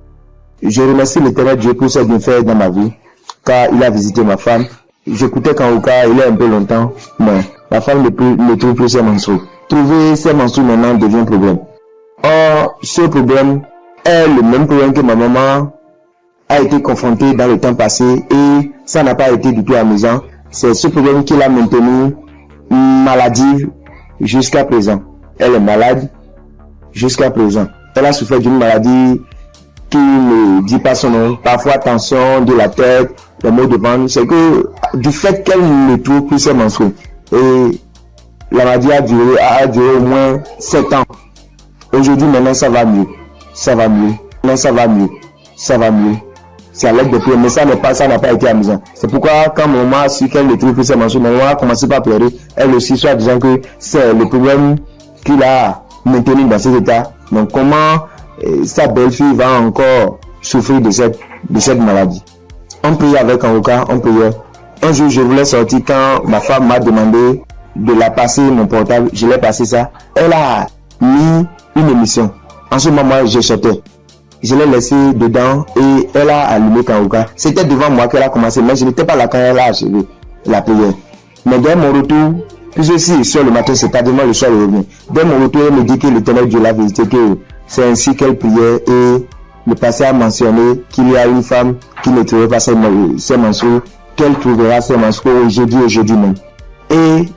Je remercie l'Éternel Dieu pour ce qu'il fait dans ma vie, car il a visité ma femme. J'écoutais Kanguka il y a un peu longtemps, mais ma femme ne trouve plus ses menstrues. Trouver ses menstrues maintenant devient un problème. Or, ce problème est le même problème que ma maman a été confrontée dans le temps passé et ça n'a pas été du tout amusant. C'est ce problème qui l'a maintenue maladive jusqu'à présent. Elle est malade jusqu'à présent. Elle a souffert d'une maladie qui ne dit pas son nom, parfois tension de la tête, les maux de ventre. C'est que du fait qu'elle ne trouve plus ses menstrues. Et la maladie a duré au moins 7 ans. Aujourd'hui, maintenant, ça va mieux. Ça va mieux. Maintenant, ça va mieux. Ça va mieux. C'est à l'aide de prière, mais ça n'a pas été amusant. C'est pourquoi, quand maman a su qu'elle ne trouve plus ses menstrues, maman a commencé par pleurer. Elle aussi, soit disant que c'est le problème qu'il a maintenu dans cet état. Donc, comment sa belle-fille va encore souffrir de cette maladie? On priait avec Kanguka, on priait. Un jour, je voulais sortir quand ma femme m'a demandé de la passer mon portable. Je l'ai passé ça. Elle a mis une émission. En ce moment, je sortais. Je l'ai laissé dedans et elle a allumé Kanguka. C'était devant moi qu'elle a commencé, mais je n'étais pas là quand elle a achevé la prière. Mais dès mon retour, puisque si sur le matin, c'est tardivement le soir, elle revient. Dès mon retour, elle me dit que l'Éternel Dieu l'a visité, que c'est ainsi qu'elle priait et le passé a mentionné qu'il y a une femme qui ne trouvait pas ses menstrues, qu'elle trouvera ses menstrues aujourd'hui même. Et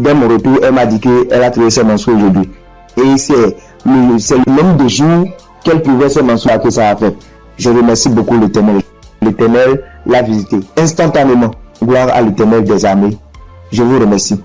dès mon retour, elle m'a dit qu'elle a trouvé ses menstrues aujourd'hui. Et c'est le même de jour qu'elle trouvait ses menstrues que ça a fait. Je remercie beaucoup l'Éternel. L'Éternel l'a visité instantanément. Gloire à l'Éternel des armées. Je vous remercie.